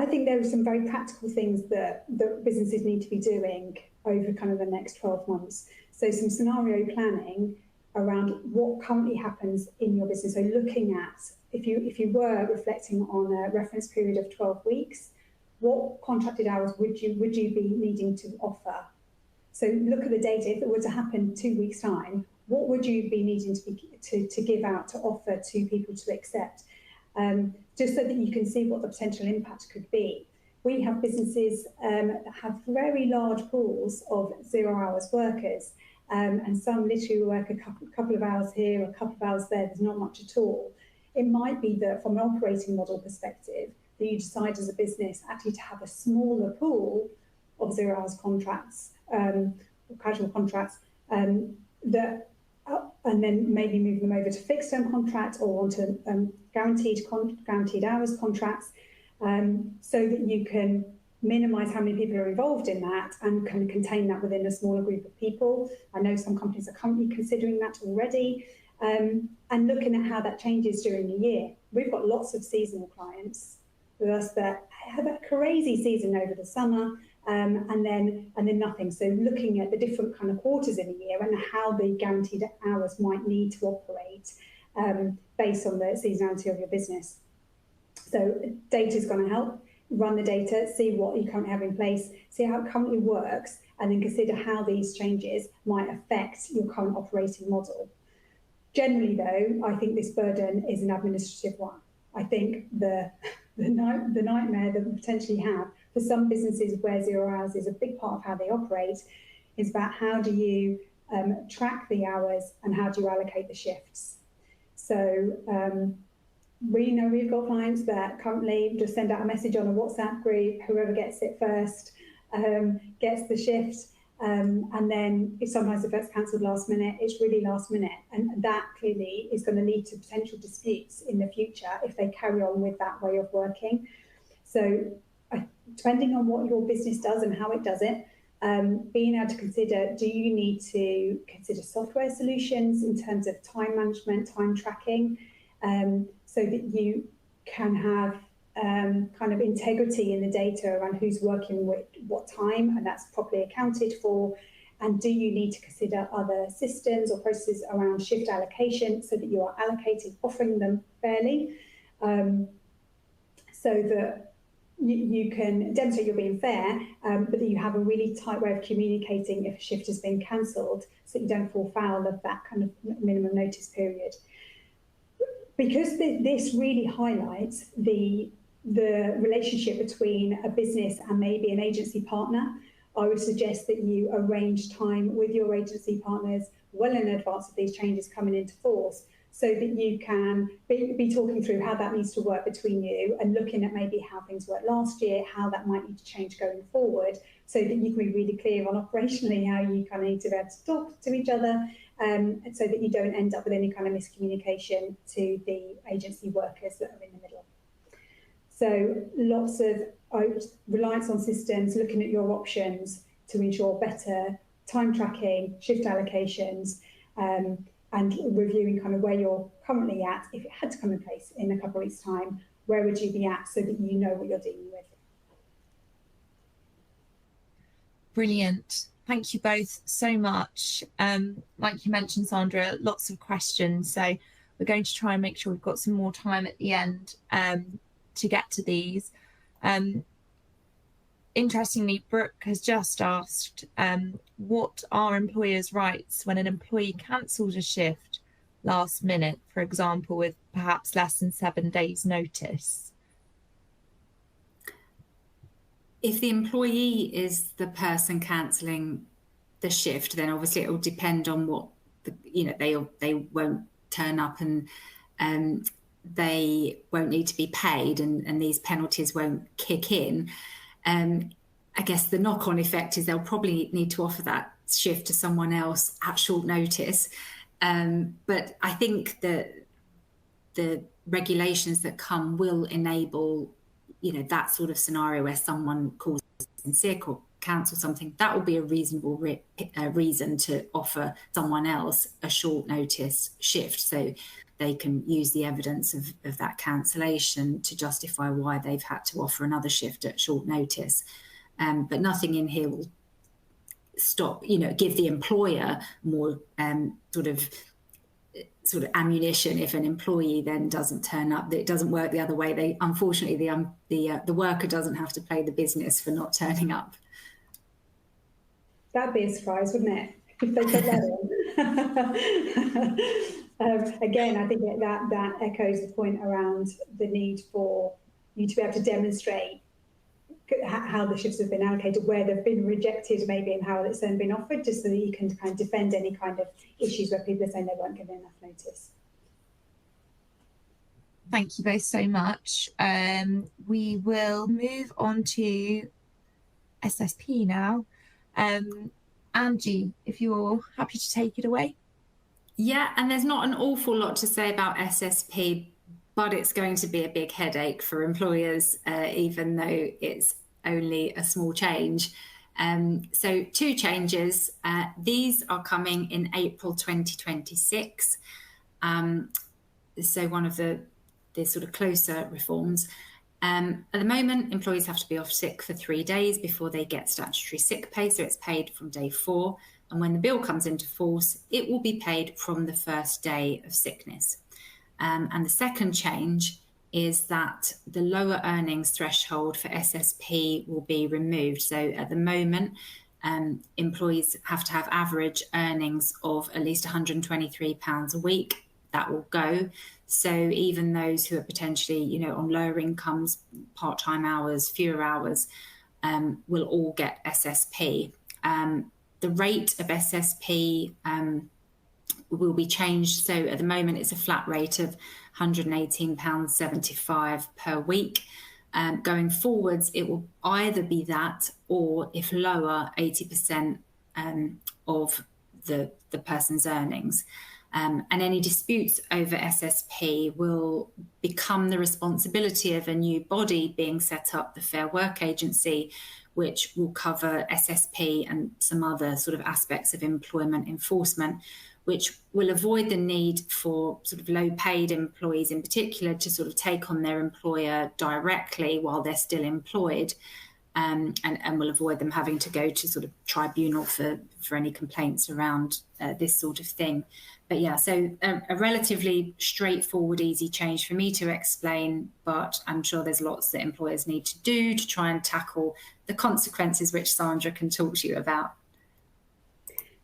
think there are some very practical things that businesses need to be doing over kind of the next 12 months. So some scenario planning around what currently happens in your business. So looking at, if you were reflecting on a reference period of 12 weeks, what contracted hours would you be needing to offer? So look at the data. If it were to happen 2 weeks' time, what would you be needing to give out, to offer to people to accept? Just so that you can see what the potential impact could be. We have businesses that have very large pools of 0 hours workers, and some literally work a couple of hours here, a couple of hours there. There's not much at all. It might be that from an operating model perspective, that you decide as a business actually to have a smaller pool of 0 hours contracts, or casual contracts, and then maybe move them over to fixed term contracts or onto guaranteed hours contracts, so that you can minimise how many people are involved in that and can contain that within a smaller group of people. I know some companies are currently considering that already, and looking at how that changes during the year. We've got lots of seasonal clients with us that have a crazy season over the summer, and then nothing. So looking at the different kind of quarters in a year and how the guaranteed hours might need to operate based on the seasonality of your business. So data is going to help. Run the data, see what you currently have in place, see how it currently works, and then consider how these changes might affect your current operating model. Generally, though, I think this burden is an administrative one. I think the nightmare that we potentially have for some businesses where 0 hours is a big part of how they operate is about how do you track the hours and how do you allocate the shifts. So we know we've got clients that currently just send out a message on a WhatsApp group, whoever gets it first gets the shift. And then if sometimes it's cancelled last minute, it's really last minute. And that clearly is going to lead to potential disputes in the future if they carry on with that way of working. So depending on what your business does and how it does it, being able to consider, do you need to consider software solutions in terms of time management, time tracking, so that you can have kind of integrity in the data around who's working with what time, and that's properly accounted for. And do you need to consider other systems or processes around shift allocation so that you are allocating, offering them fairly, so that you can demonstrate you're being fair, but that you have a really tight way of communicating if a shift has been cancelled, so that you don't fall foul of that kind of minimum notice period. Because this really highlights the relationship between a business and maybe an agency partner, I would suggest that you arrange time with your agency partners well in advance of these changes coming into force, so that you can be talking through how that needs to work between you and looking at maybe how things worked last year, how that might need to change going forward, so that you can be really clear on operationally how you kind of need to be able to talk to each other, and so that you don't end up with any kind of miscommunication to the agency workers that are in the middle. So lots of reliance on systems, looking at your options to ensure better time tracking, shift allocations, and reviewing kind of where you're currently at. If it had to come in place in a couple of weeks' time, where would you be at so that you know what you're dealing with?
Brilliant. Thank you both so much. Like you mentioned, Sandra, lots of questions. So we're going to try and make sure we've got some more time at the end to get to these. Interestingly, Brooke has just asked, what are employers' rights when an employee cancels a shift last minute, for example, with perhaps less than 7 days' notice?
If the employee is the person cancelling the shift, then obviously it will depend on what, they won't turn up and they won't need to be paid, and these penalties won't kick in. I guess the knock-on effect is they'll probably need to offer that shift to someone else at short notice. But I think that the regulations that come will enable, that sort of scenario where someone calls in sick or cancel something. That will be a reasonable reason to offer someone else a short notice shift, so they can use the evidence of that cancellation to justify why they've had to offer another shift at short notice. But nothing in here will stop, give the employer more sort of ammunition if an employee then doesn't turn up. It doesn't work the other way. Unfortunately, the worker doesn't have to pay the business for not turning up.
That'd be a surprise, wouldn't it, if they put that in? Again, I think that echoes the point around the need for you to be able to demonstrate how the shifts have been allocated, where they've been rejected maybe, and how it's then been offered, just so that you can kind of defend any kind of issues where people are saying they weren't given enough notice.
Thank you both so much. We will move on to SSP now. Angie, if you're happy to take it away.
Yeah, and there's not an awful lot to say about SSP, but it's going to be a big headache for employers, even though it's only a small change. So 2 changes. These are coming in April 2026. So one of the sort of closer reforms. At the moment, employees have to be off sick for 3 days before they get statutory sick pay, so it's paid from day 4. And when the bill comes into force, it will be paid from the first day of sickness. And the second change is that the lower earnings threshold for SSP will be removed. So at the moment, employees have to have average earnings of at least £123 a week. that will go. So even those who are potentially, you know, on lower incomes, part-time hours, fewer hours, will all get SSP. The rate of SSP will be changed. So at the moment, it's a flat rate of £118.75 per week. Going forwards, it will either be that, or if lower, 80% of the person's earnings. And any disputes over SSP will become the responsibility of a new body being set up, the Fair Work Agency, which will cover SSP and some other sort of aspects of employment enforcement, which will avoid the need for sort of low-paid employees in particular to sort of take on their employer directly while they're still employed, and will avoid them having to go to sort of tribunal for any complaints around this sort of thing. But yeah, so a relatively straightforward, easy change for me to explain, but I'm sure there's lots that employers need to do to try and tackle the consequences, which Sandra can talk to you about.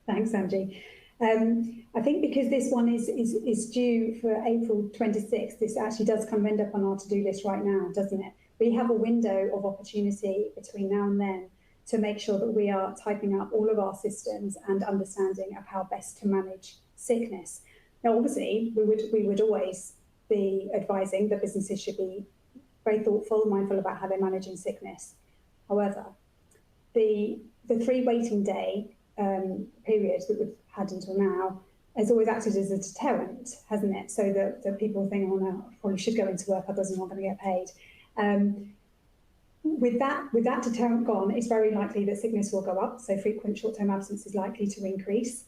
Thanks, Angie. I think because this one is due for April 26th, this actually does kind of end up on our to-do list right now, doesn't it? We have a window of opportunity between now and then to make sure that we are typing up all of our systems and understanding of how best to manage sickness. Now, obviously, we would always be advising that businesses should be very thoughtful, mindful about how they're managing sickness. However, the 3 waiting day period that we've had until now has always acted as a deterrent, hasn't it? So that people think, oh no, I probably should go into work, otherwise I'm not going to get paid. With that deterrent gone, it's very likely that sickness will go up, so frequent short-term absence is likely to increase,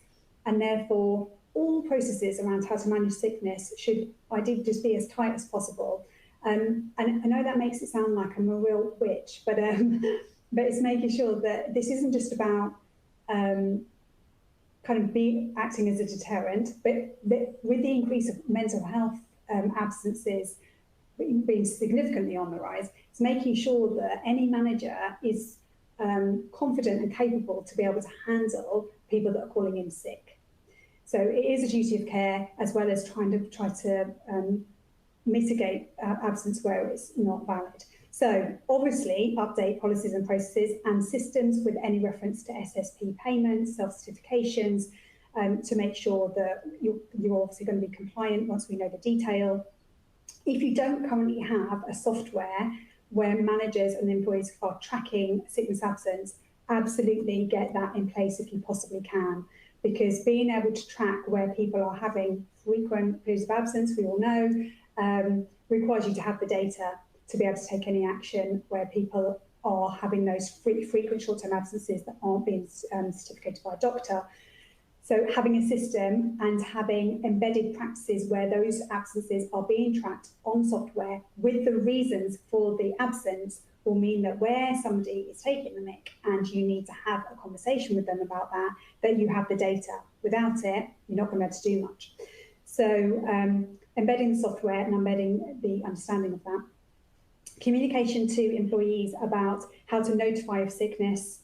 and therefore all processes around how to manage sickness should ideally just be as tight as possible. And I know that makes it sound like I'm a real witch, but it's making sure that this isn't just about kind of acting as a deterrent, but with the increase of mental health absences being significantly on the rise, it's making sure that any manager is confident and capable to be able to handle people that are calling in sick. So it is a duty of care, as well as try to mitigate absence where it's not valid. So obviously update policies and processes and systems with any reference to SSP payments, self-certifications, to make sure that you're obviously going to be compliant once we know the detail. If you don't currently have a software where managers and employees are tracking sickness absence, absolutely get that in place if you possibly can, because being able to track where people are having frequent periods of absence, we all know, requires you to have the data to be able to take any action where people are having those frequent short-term absences that aren't being certificated by a doctor. So having a system and having embedded practices where those absences are being tracked on software with the reasons for the absence will mean that where somebody is taking the mick and you need to have a conversation with them about that you have the data. Without it, you're not going to be able to do much. So embedding the software and embedding the understanding of that. Communication to employees about how to notify of sickness.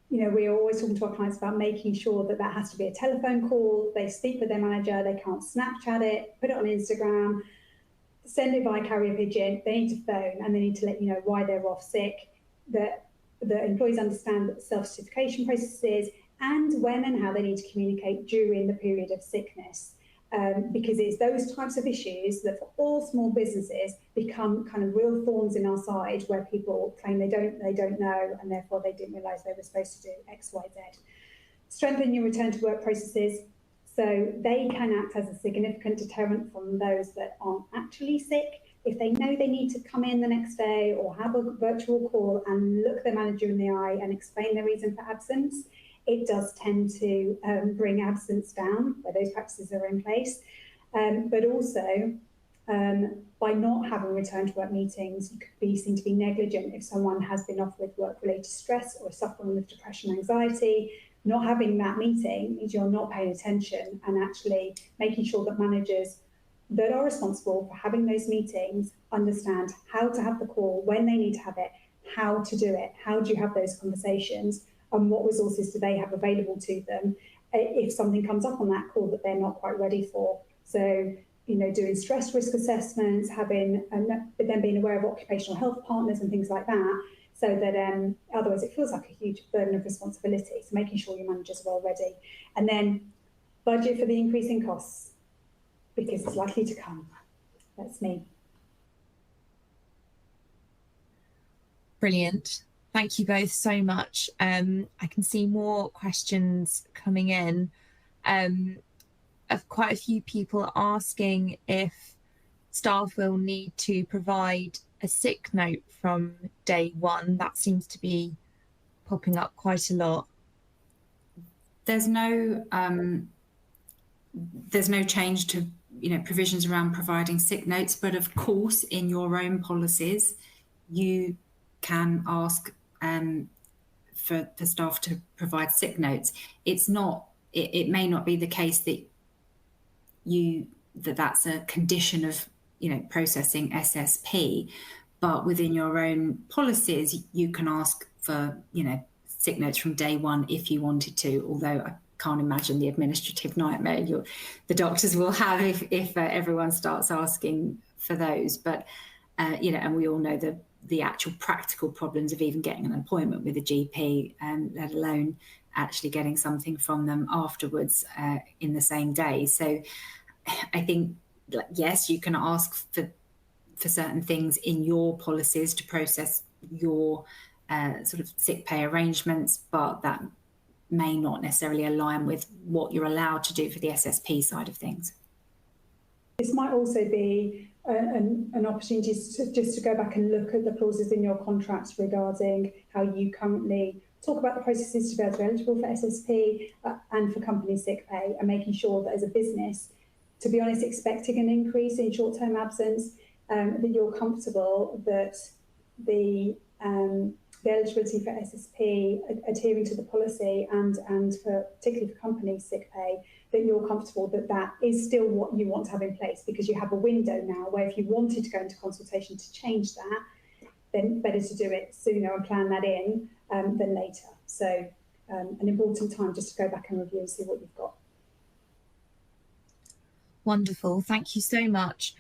You know, we are always talking to our clients about making sure that that has to be a telephone call. They speak with their manager, they can't Snapchat it, put it on Instagram, send it via carrier pigeon. They need to phone and they need to let you know why they're off sick, that the employees understand that self-certification processes and when and how they need to communicate during the period of sickness. Because it's those types of issues that for all small businesses become kind of real thorns in our side, where people claim they don't know and therefore they didn't realise they were supposed to do X, Y, Z. Strengthen your return to work processes so they can act as a significant deterrent from those that aren't actually sick. If they know they need to come in the next day or have a virtual call and look their manager in the eye and explain their reason for absence, it does tend to bring absence down where those practices are in place. But also, by not having return to work meetings, you could be seen to be negligent if someone has been off with work-related stress or suffering with depression, anxiety. Not having that meeting means you're not paying attention and actually making sure that managers that are responsible for having those meetings understand how to have the call, when they need to have it, how to do it, how do you have those conversations, and what resources do they have available to them if something comes up on that call that they're not quite ready for. So, doing stress risk assessments, but then being aware of occupational health partners and things like that, so that otherwise it feels like a huge burden of responsibility. So making sure your managers are well ready. And then budget for the increase in costs, because it's likely to come. That's me.
Brilliant. Thank you both so much. I can see more questions coming in. Of quite a few people asking if staff will need to provide a sick note from day one. That seems to be popping up quite a lot.
There's no change to provisions around providing sick notes, but of course in your own policies you can ask for staff to provide sick notes. It may not be the case that that's a condition of processing SSP, but within your own policies you can ask for sick notes from day one if you wanted to, although I can't imagine the administrative nightmare the doctors will have if everyone starts asking for those. But and we all know the actual practical problems of even getting an appointment with a GP, let alone actually getting something from them afterwards in the same day. So I think, yes, you can ask for certain things in your policies to process your sort of sick pay arrangements, but that may not necessarily align with what you're allowed to do for the SSP side of things.
This might also be an opportunity to go back and look at the clauses in your contracts regarding how you currently talk about the processes to be able to be eligible for SSP and for company sick pay, and making sure that as a business, to be honest, expecting an increase in short-term absence, that you're comfortable that the eligibility for SSP, adhering to the policy, and particularly for company sick pay, that you're comfortable that is still what you want to have in place, because you have a window now where if you wanted to go into consultation to change that, then better to do it sooner and plan that in than later. So an important time just to go back and review and see what you've got.
Wonderful, thank you so much.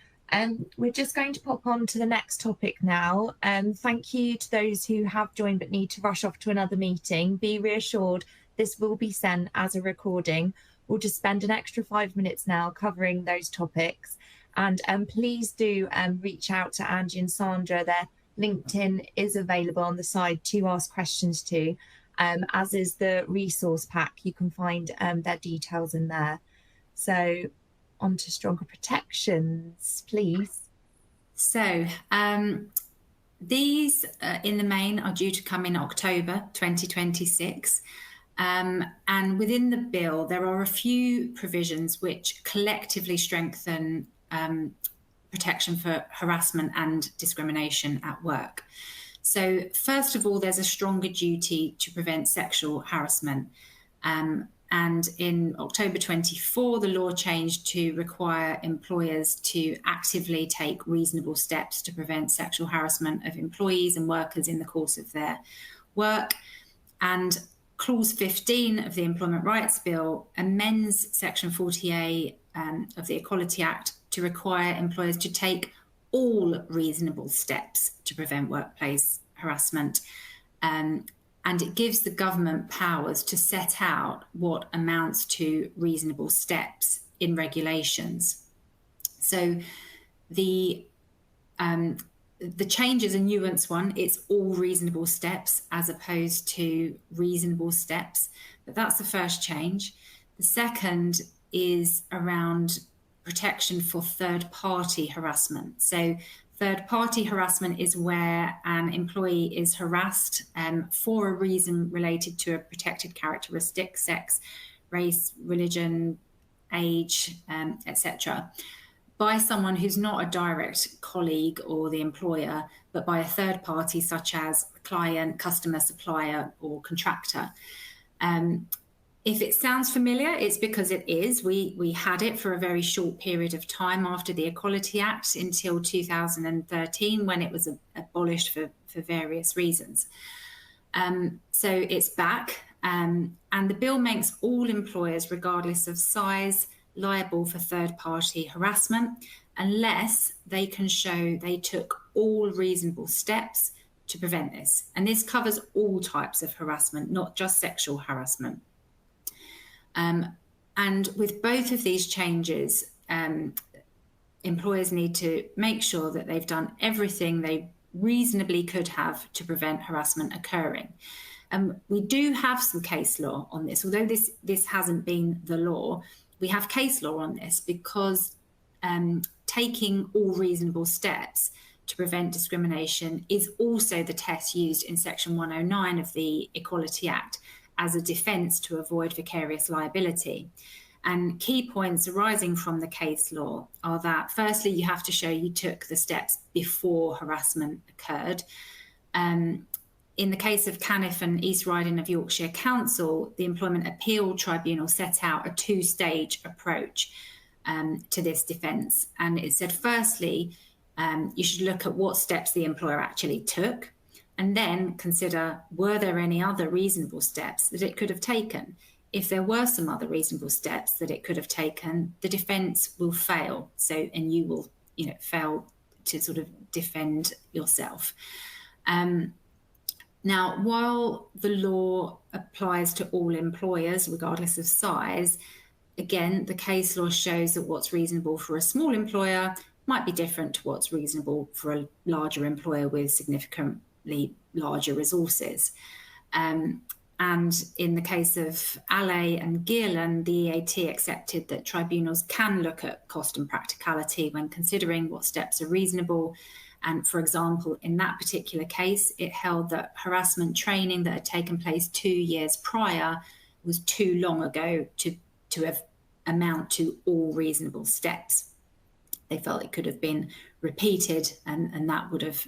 We're just going to pop on to the next topic now. Thank you to those who have joined but need to rush off to another meeting. Be reassured, this will be sent as a recording. We'll just spend an extra 5 minutes now covering those topics. And please do reach out to Angie and Sandra. Their LinkedIn is available on the side to ask questions to, as is the resource pack. You can find their details in there. So on to stronger protections, please.
So these in the main are due to come in October 2026. And within the bill, there are a few provisions which collectively strengthen protection for harassment and discrimination at work. So first of all, there's a stronger duty to prevent sexual harassment. And in October 24, the law changed to require employers to actively take reasonable steps to prevent sexual harassment of employees and workers in the course of their work. And Clause 15 of the Employment Rights Bill amends Section 40A of the Equality Act to require employers to take all reasonable steps to prevent workplace harassment. And it gives the government powers to set out what amounts to reasonable steps in regulations. So the change is a nuanced one. It's all reasonable steps as opposed to reasonable steps. But that's the first change. The second is around protection for third-party harassment. So third-party harassment is where an employee is harassed for a reason related to a protected characteristic, sex, race, religion, age, etc., by someone who's not a direct colleague or the employer, but by a third party such as a client, customer, supplier, or contractor. If it sounds familiar, it's because it is. We had it for a very short period of time after the Equality Act until 2013, when it was abolished for various reasons. So it's back, and the bill makes all employers, regardless of size, liable for third-party harassment unless they can show they took all reasonable steps to prevent this. And this covers all types of harassment, not just sexual harassment. And with both of these changes, employers need to make sure that they've done everything they reasonably could have to prevent harassment occurring. We do have some case law on this, although this hasn't been the law. We have case law on this because taking all reasonable steps to prevent discrimination is also the test used in Section 109 of the Equality Act as a defence to avoid vicarious liability. And key points arising from the case law are that, firstly, you have to show you took the steps before harassment occurred. In the case of Caniff and East Riding of Yorkshire Council, the Employment Appeal Tribunal set out a two-stage approach to this defence. And it said, firstly, you should look at what steps the employer actually took, and then consider, were there any other reasonable steps that it could have taken? If there were some other reasonable steps that it could have taken, the defence will fail. And you will, fail to sort of defend yourself. Now, while the law applies to all employers, regardless of size, again, the case law shows that what's reasonable for a small employer might be different to what's reasonable for a larger employer with significantly larger resources. And in the case of Alley and Gearland, the EAT accepted that tribunals can look at cost and practicality when considering what steps are reasonable. And for example, in that particular case, it held that harassment training that had taken place 2 years prior was too long ago to have amount to all reasonable steps. They felt it could have been repeated, and that would have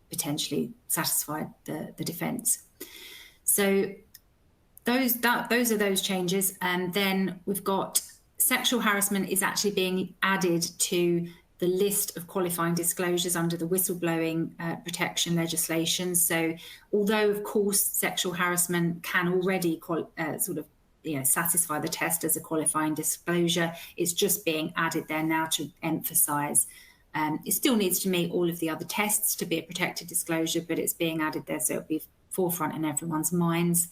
potentially satisfied the defence. So those are those changes. And then we've got sexual harassment is actually being added to the list of qualifying disclosures under the whistleblowing protection legislation. So although, of course, sexual harassment can already satisfy the test as a qualifying disclosure, it's just being added there now to emphasise. It still needs to meet all of the other tests to be a protected disclosure, but it's being added there so it'll be forefront in everyone's minds.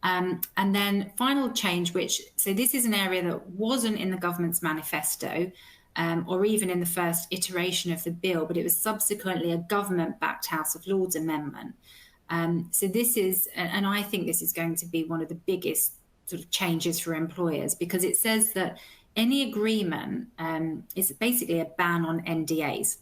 And then final change, so this is an area that wasn't in the government's manifesto or even in the first iteration of the bill, but it was subsequently a government-backed House of Lords amendment. So this is, and I think this is going to be one of the biggest sort of changes for employers, because it says that any agreement is basically a ban on NDAs,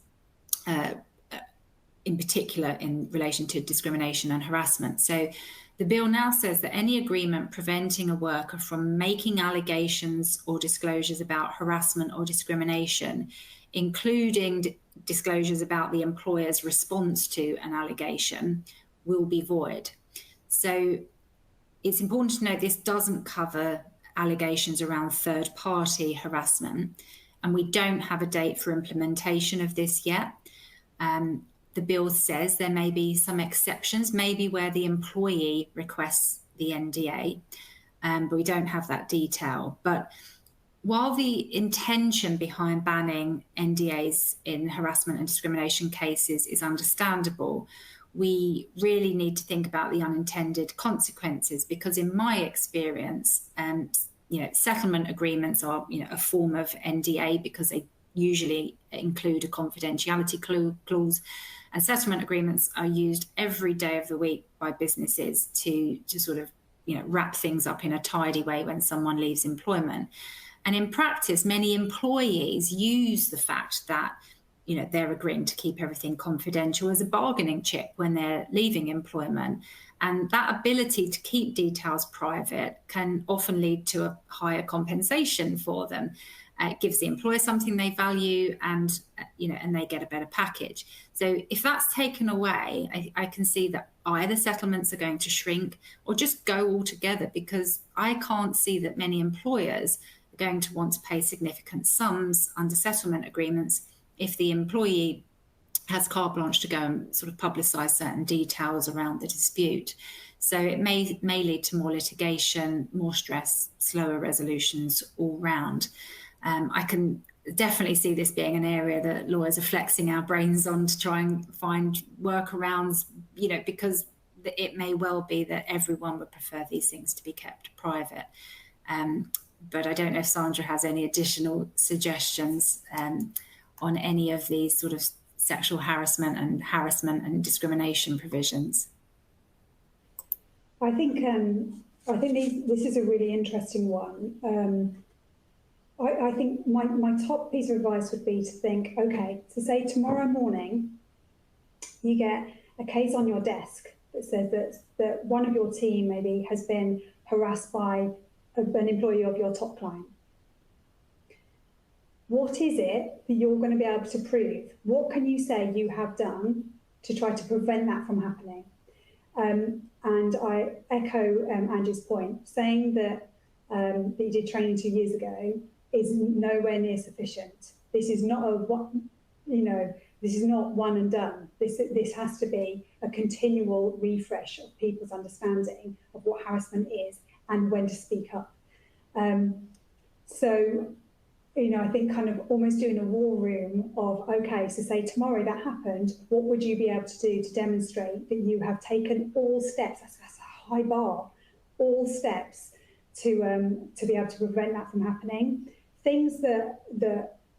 in particular in relation to discrimination and harassment. So the bill now says that any agreement preventing a worker from making allegations or disclosures about harassment or discrimination, including disclosures about the employer's response to an allegation, will be void. So it's important to note this doesn't cover allegations around third-party harassment, and we don't have a date for implementation of this yet. The bill says there may be some exceptions, maybe where the employee requests the NDA, but we don't have that detail. But while the intention behind banning NDAs in harassment and discrimination cases is understandable, we really need to think about the unintended consequences, because in my experience, settlement agreements are a form of NDA because they usually include a confidentiality clause, and settlement agreements are used every day of the week by businesses to sort of wrap things up in a tidy way when someone leaves employment. And in practice, many employees use the fact that they're agreeing to keep everything confidential as a bargaining chip when they're leaving employment. And that ability to keep details private can often lead to a higher compensation for them. It gives the employer something they value, and they get a better package. So if that's taken away, I can see that either settlements are going to shrink or just go altogether, because I can't see that many employers are going to want to pay significant sums under settlement agreements if the employee has carte blanche to go and sort of publicise certain details around the dispute. So it may lead to more litigation, more stress, slower resolutions all round. I can definitely see this being an area that lawyers are flexing our brains on to try and find workarounds, because it may well be that everyone would prefer these things to be kept private. But I don't know if Sandra has any additional suggestions on any of these sort of sexual harassment and discrimination provisions.
I think this is a really interesting one. I think my top piece of advice would be to think, okay, so say tomorrow morning you get a case on your desk that says that one of your team maybe has been harassed by an employee of your top client. What is it that you're going to be able to prove? What can you say you have done to try to prevent that from happening? And I echo Angie's point, saying that you did training 2 years ago is nowhere near sufficient. This is not this is not one and done. This has to be a continual refresh of people's understanding of what harassment is and when to speak up. So, I think kind of almost doing a war room of, okay, so say tomorrow that happened, what would you be able to do to demonstrate that you have taken all steps, that's a high bar, all steps to be able to prevent that from happening. Things that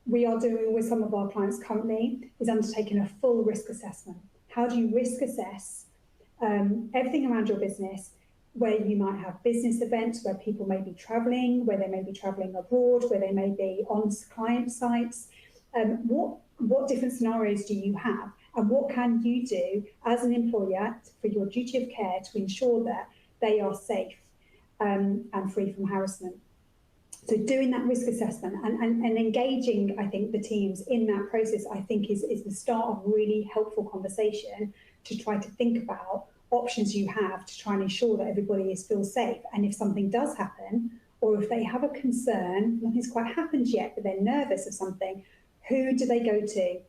we are doing with some of our clients currently is undertaking a full risk assessment. How do you risk assess everything around your business, where you might have business events, where people may be traveling, where they may be traveling abroad, where they may be on client sites. What different scenarios do you have? And what can you do as an employer for your duty of care to ensure that they are safe and free from harassment? So doing that risk assessment and engaging, I think, the teams in that process, I think is the start of really helpful conversation to try to think about options you have to try and ensure that everybody feels safe. And if something does happen, or if they have a concern, nothing's quite happened yet, but they're nervous of something, who do they go to?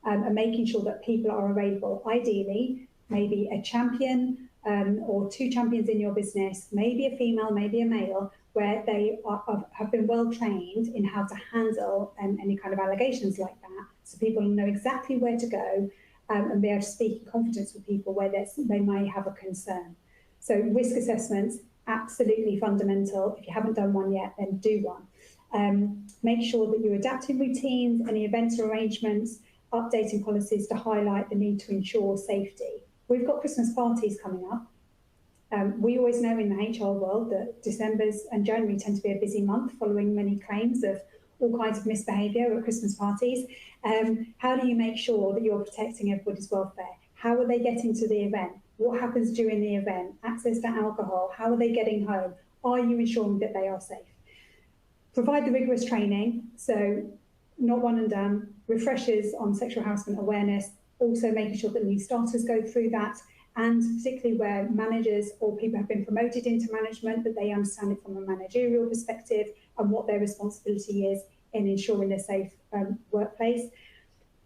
And making sure that people are available. Ideally, maybe a champion or two champions in your business, maybe a female, maybe a male, where they have been well trained in how to handle any kind of allegations like that. So people know exactly where to go and be able to speak in confidence with people where they may have a concern. So risk assessments, absolutely fundamental. If you haven't done one yet, then do one. Make sure that you're adapting routines, any events or arrangements, updating policies to highlight the need to ensure safety. We've got Christmas parties coming up. We always know in the HR world that December's and January tend to be a busy month following many claims of all kinds of misbehaviour at Christmas parties. How do you make sure that you're protecting everybody's welfare? How are they getting to the event? What happens during the event? Access to alcohol? How are they getting home? Are you ensuring that they are safe? Provide the rigorous training, so not one and done, refreshers on sexual harassment awareness, also making sure that new starters go through that, and particularly where managers or people have been promoted into management, that they understand it from a managerial perspective and what their responsibility is in ensuring a safe workplace.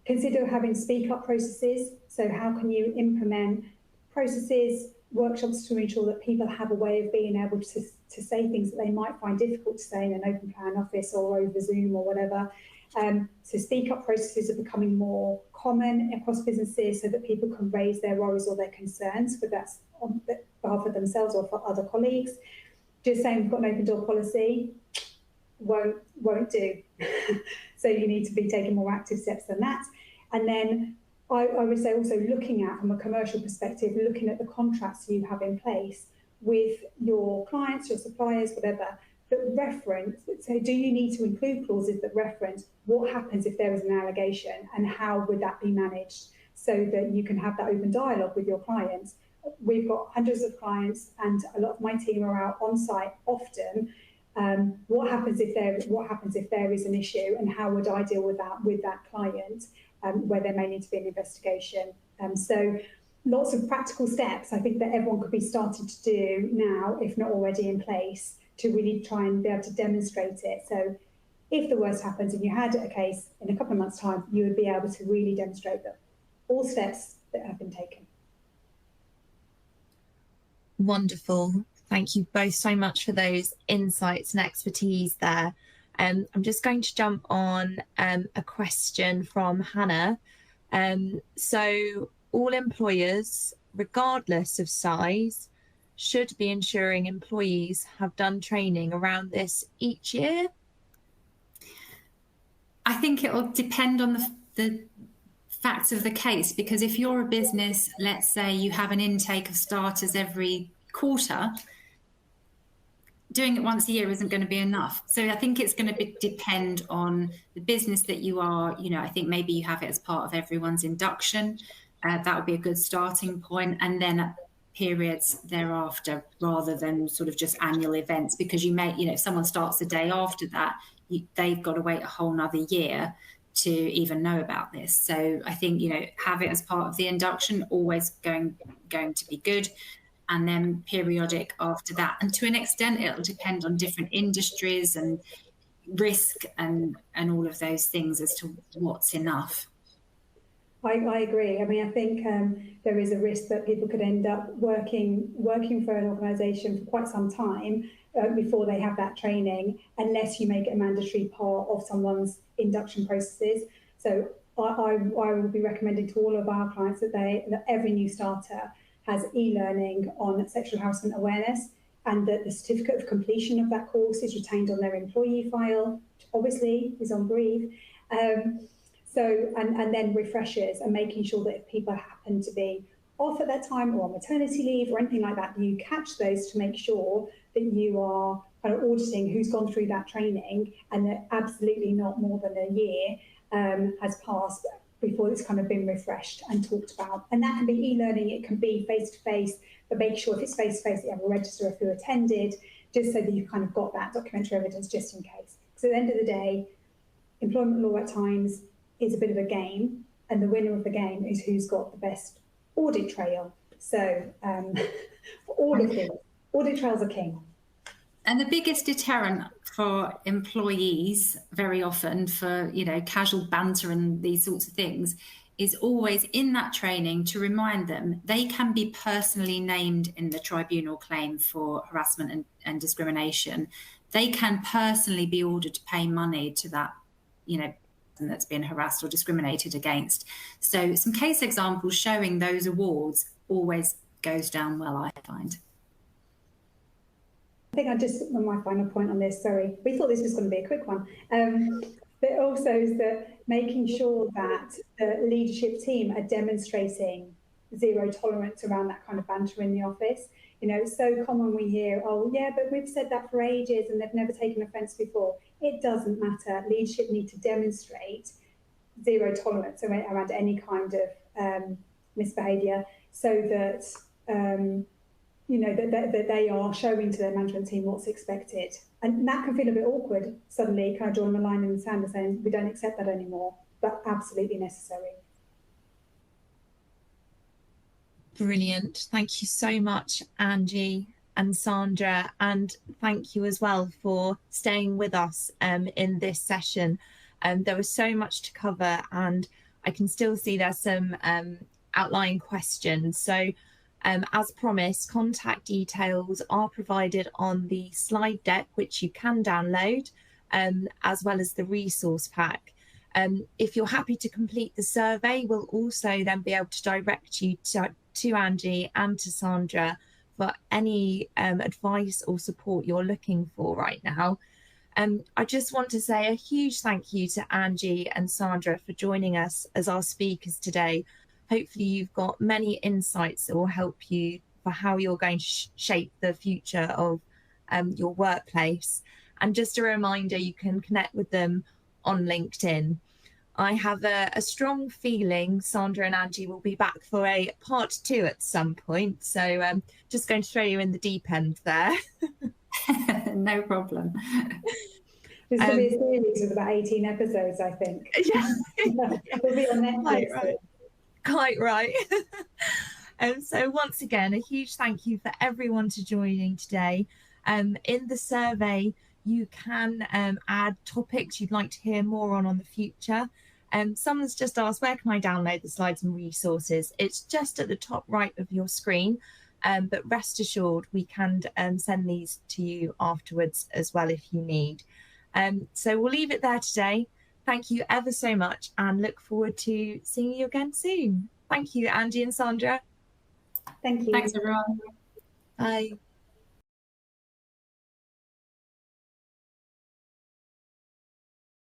Consider having speak-up processes. So how can you implement processes, workshops to ensure that people have a way of being able to say things that they might find difficult to say in an open plan office or over Zoom or whatever. So speak-up processes are becoming more common across businesses so that people can raise their worries or their concerns, whether that's on behalf of themselves or for other colleagues. Just saying we've got an open door policy won't do. So you need to be taking more active steps than that. And then I would say also looking at, from a commercial perspective, looking at the contracts you have in place with your clients, your suppliers, whatever, that reference, so do you need to include clauses that reference what happens if there is an allegation and how would that be managed so that you can have that open dialogue with your clients. We've got hundreds of clients and a lot of my team are out on site often. What happens if there is an issue and how would I deal with that client where there may need to be an investigation. So lots of practical steps I think that everyone could be starting to do now, if not already in place, to really try and be able to demonstrate it. So if the worst happens and you had a case in a couple of months' time, you would be able to really demonstrate that all steps that have been taken.
Wonderful. Thank you both so much for those insights and expertise there. I'm just going to jump on a question from Hannah. So all employers, regardless of size, should be ensuring employees have done training around this each year?
I think it will depend on the facts of the case, because if you're a business, let's say you have an intake of starters every quarter, doing it once a year isn't going to be enough. So I think it's going to depend on the business that you are. You know, I think maybe you have it as part of everyone's induction. That would be a good starting point. And then at periods thereafter, rather than sort of just annual events, because you may, you know, if someone starts the day after that, they've got to wait a whole nother year to even know about this. So I think, you know, have it as part of the induction, always going to be good. And then periodic after that. And to an extent, it'll depend on different industries and risk and all of those things as to what's enough.
I agree. I mean, I think there is a risk that people could end up working for an organisation for quite some time before they have that training, unless you make it a mandatory part of someone's induction processes. So I will be recommending to all of our clients that every new starter has e-learning on sexual harassment awareness, and that the certificate of completion of that course is retained on their employee file, which obviously is on Brief. So, and then refreshers, and making sure that if people happen to be off at that time or on maternity leave or anything like that, you catch those to make sure that you are kind of auditing who's gone through that training, and that absolutely not more than a year has passed before it's kind of been refreshed and talked about. And that can be e-learning, it can be face-to-face, but make sure if it's face-to-face that you have a register of who attended, just so that you've kind of got that documentary evidence just in case. So at the end of the day, employment law at times is a bit of a game, and the winner of the game is who's got the best audit trail. So for all of things, audit trails are king.
And the biggest deterrent for employees, very often for, you know, casual banter and these sorts of things, is always in that training to remind them they can be personally named in the tribunal claim for harassment and discrimination. They can personally be ordered to pay money to that, you know, person that's been harassed or discriminated against. So some case examples showing those awards always goes down well, I find.
I think my final point on this, sorry, we thought this was going to be a quick one, but also is that making sure that the leadership team are demonstrating zero tolerance around that kind of banter in the office. You know, it's so common we hear, oh yeah, but we've said that for ages and they've never taken offence before. It doesn't matter. Leadership need to demonstrate zero tolerance around any kind of misbehaviour, so that you know, that they are showing to their management team what's expected. And that can feel a bit awkward, suddenly kind of drawing a line in the sand and saying, we don't accept that anymore, but absolutely necessary.
Brilliant. Thank you so much, Angie and Sandra, and thank you as well for staying with us in this session. There was so much to cover, and I can still see there's some outlying questions. So as promised, contact details are provided on the slide deck, which you can download, as well as the resource pack. If you're happy to complete the survey, we'll also then be able to direct you to Angie and to Sandra for any advice or support you're looking for right now. I just want to say a huge thank you to Angie and Sandra for joining us as our speakers today. Hopefully you've got many insights that will help you for how you're going to shape the future of your workplace. And just a reminder, you can connect with them on LinkedIn. I have a strong feeling Sandra and Angie will be back for a part 2 at some point. So just going to throw you in the deep end there.
No problem.
This will be a series with about 18 episodes, I think.
Yeah.
We'll be on Netflix.
Quite right. And so once again, a huge thank you for everyone to joining today. In the survey, you can add topics you'd like to hear more on the future. Someone's just asked, where can I download the slides and resources? It's just at the top right of your screen, but rest assured we can send these to you afterwards as well if you need. So we'll leave it there today. Thank you ever so much and look forward to seeing you again soon. Thank you, Angie and Sandra.
Thank you.
Thanks, everyone.
Bye.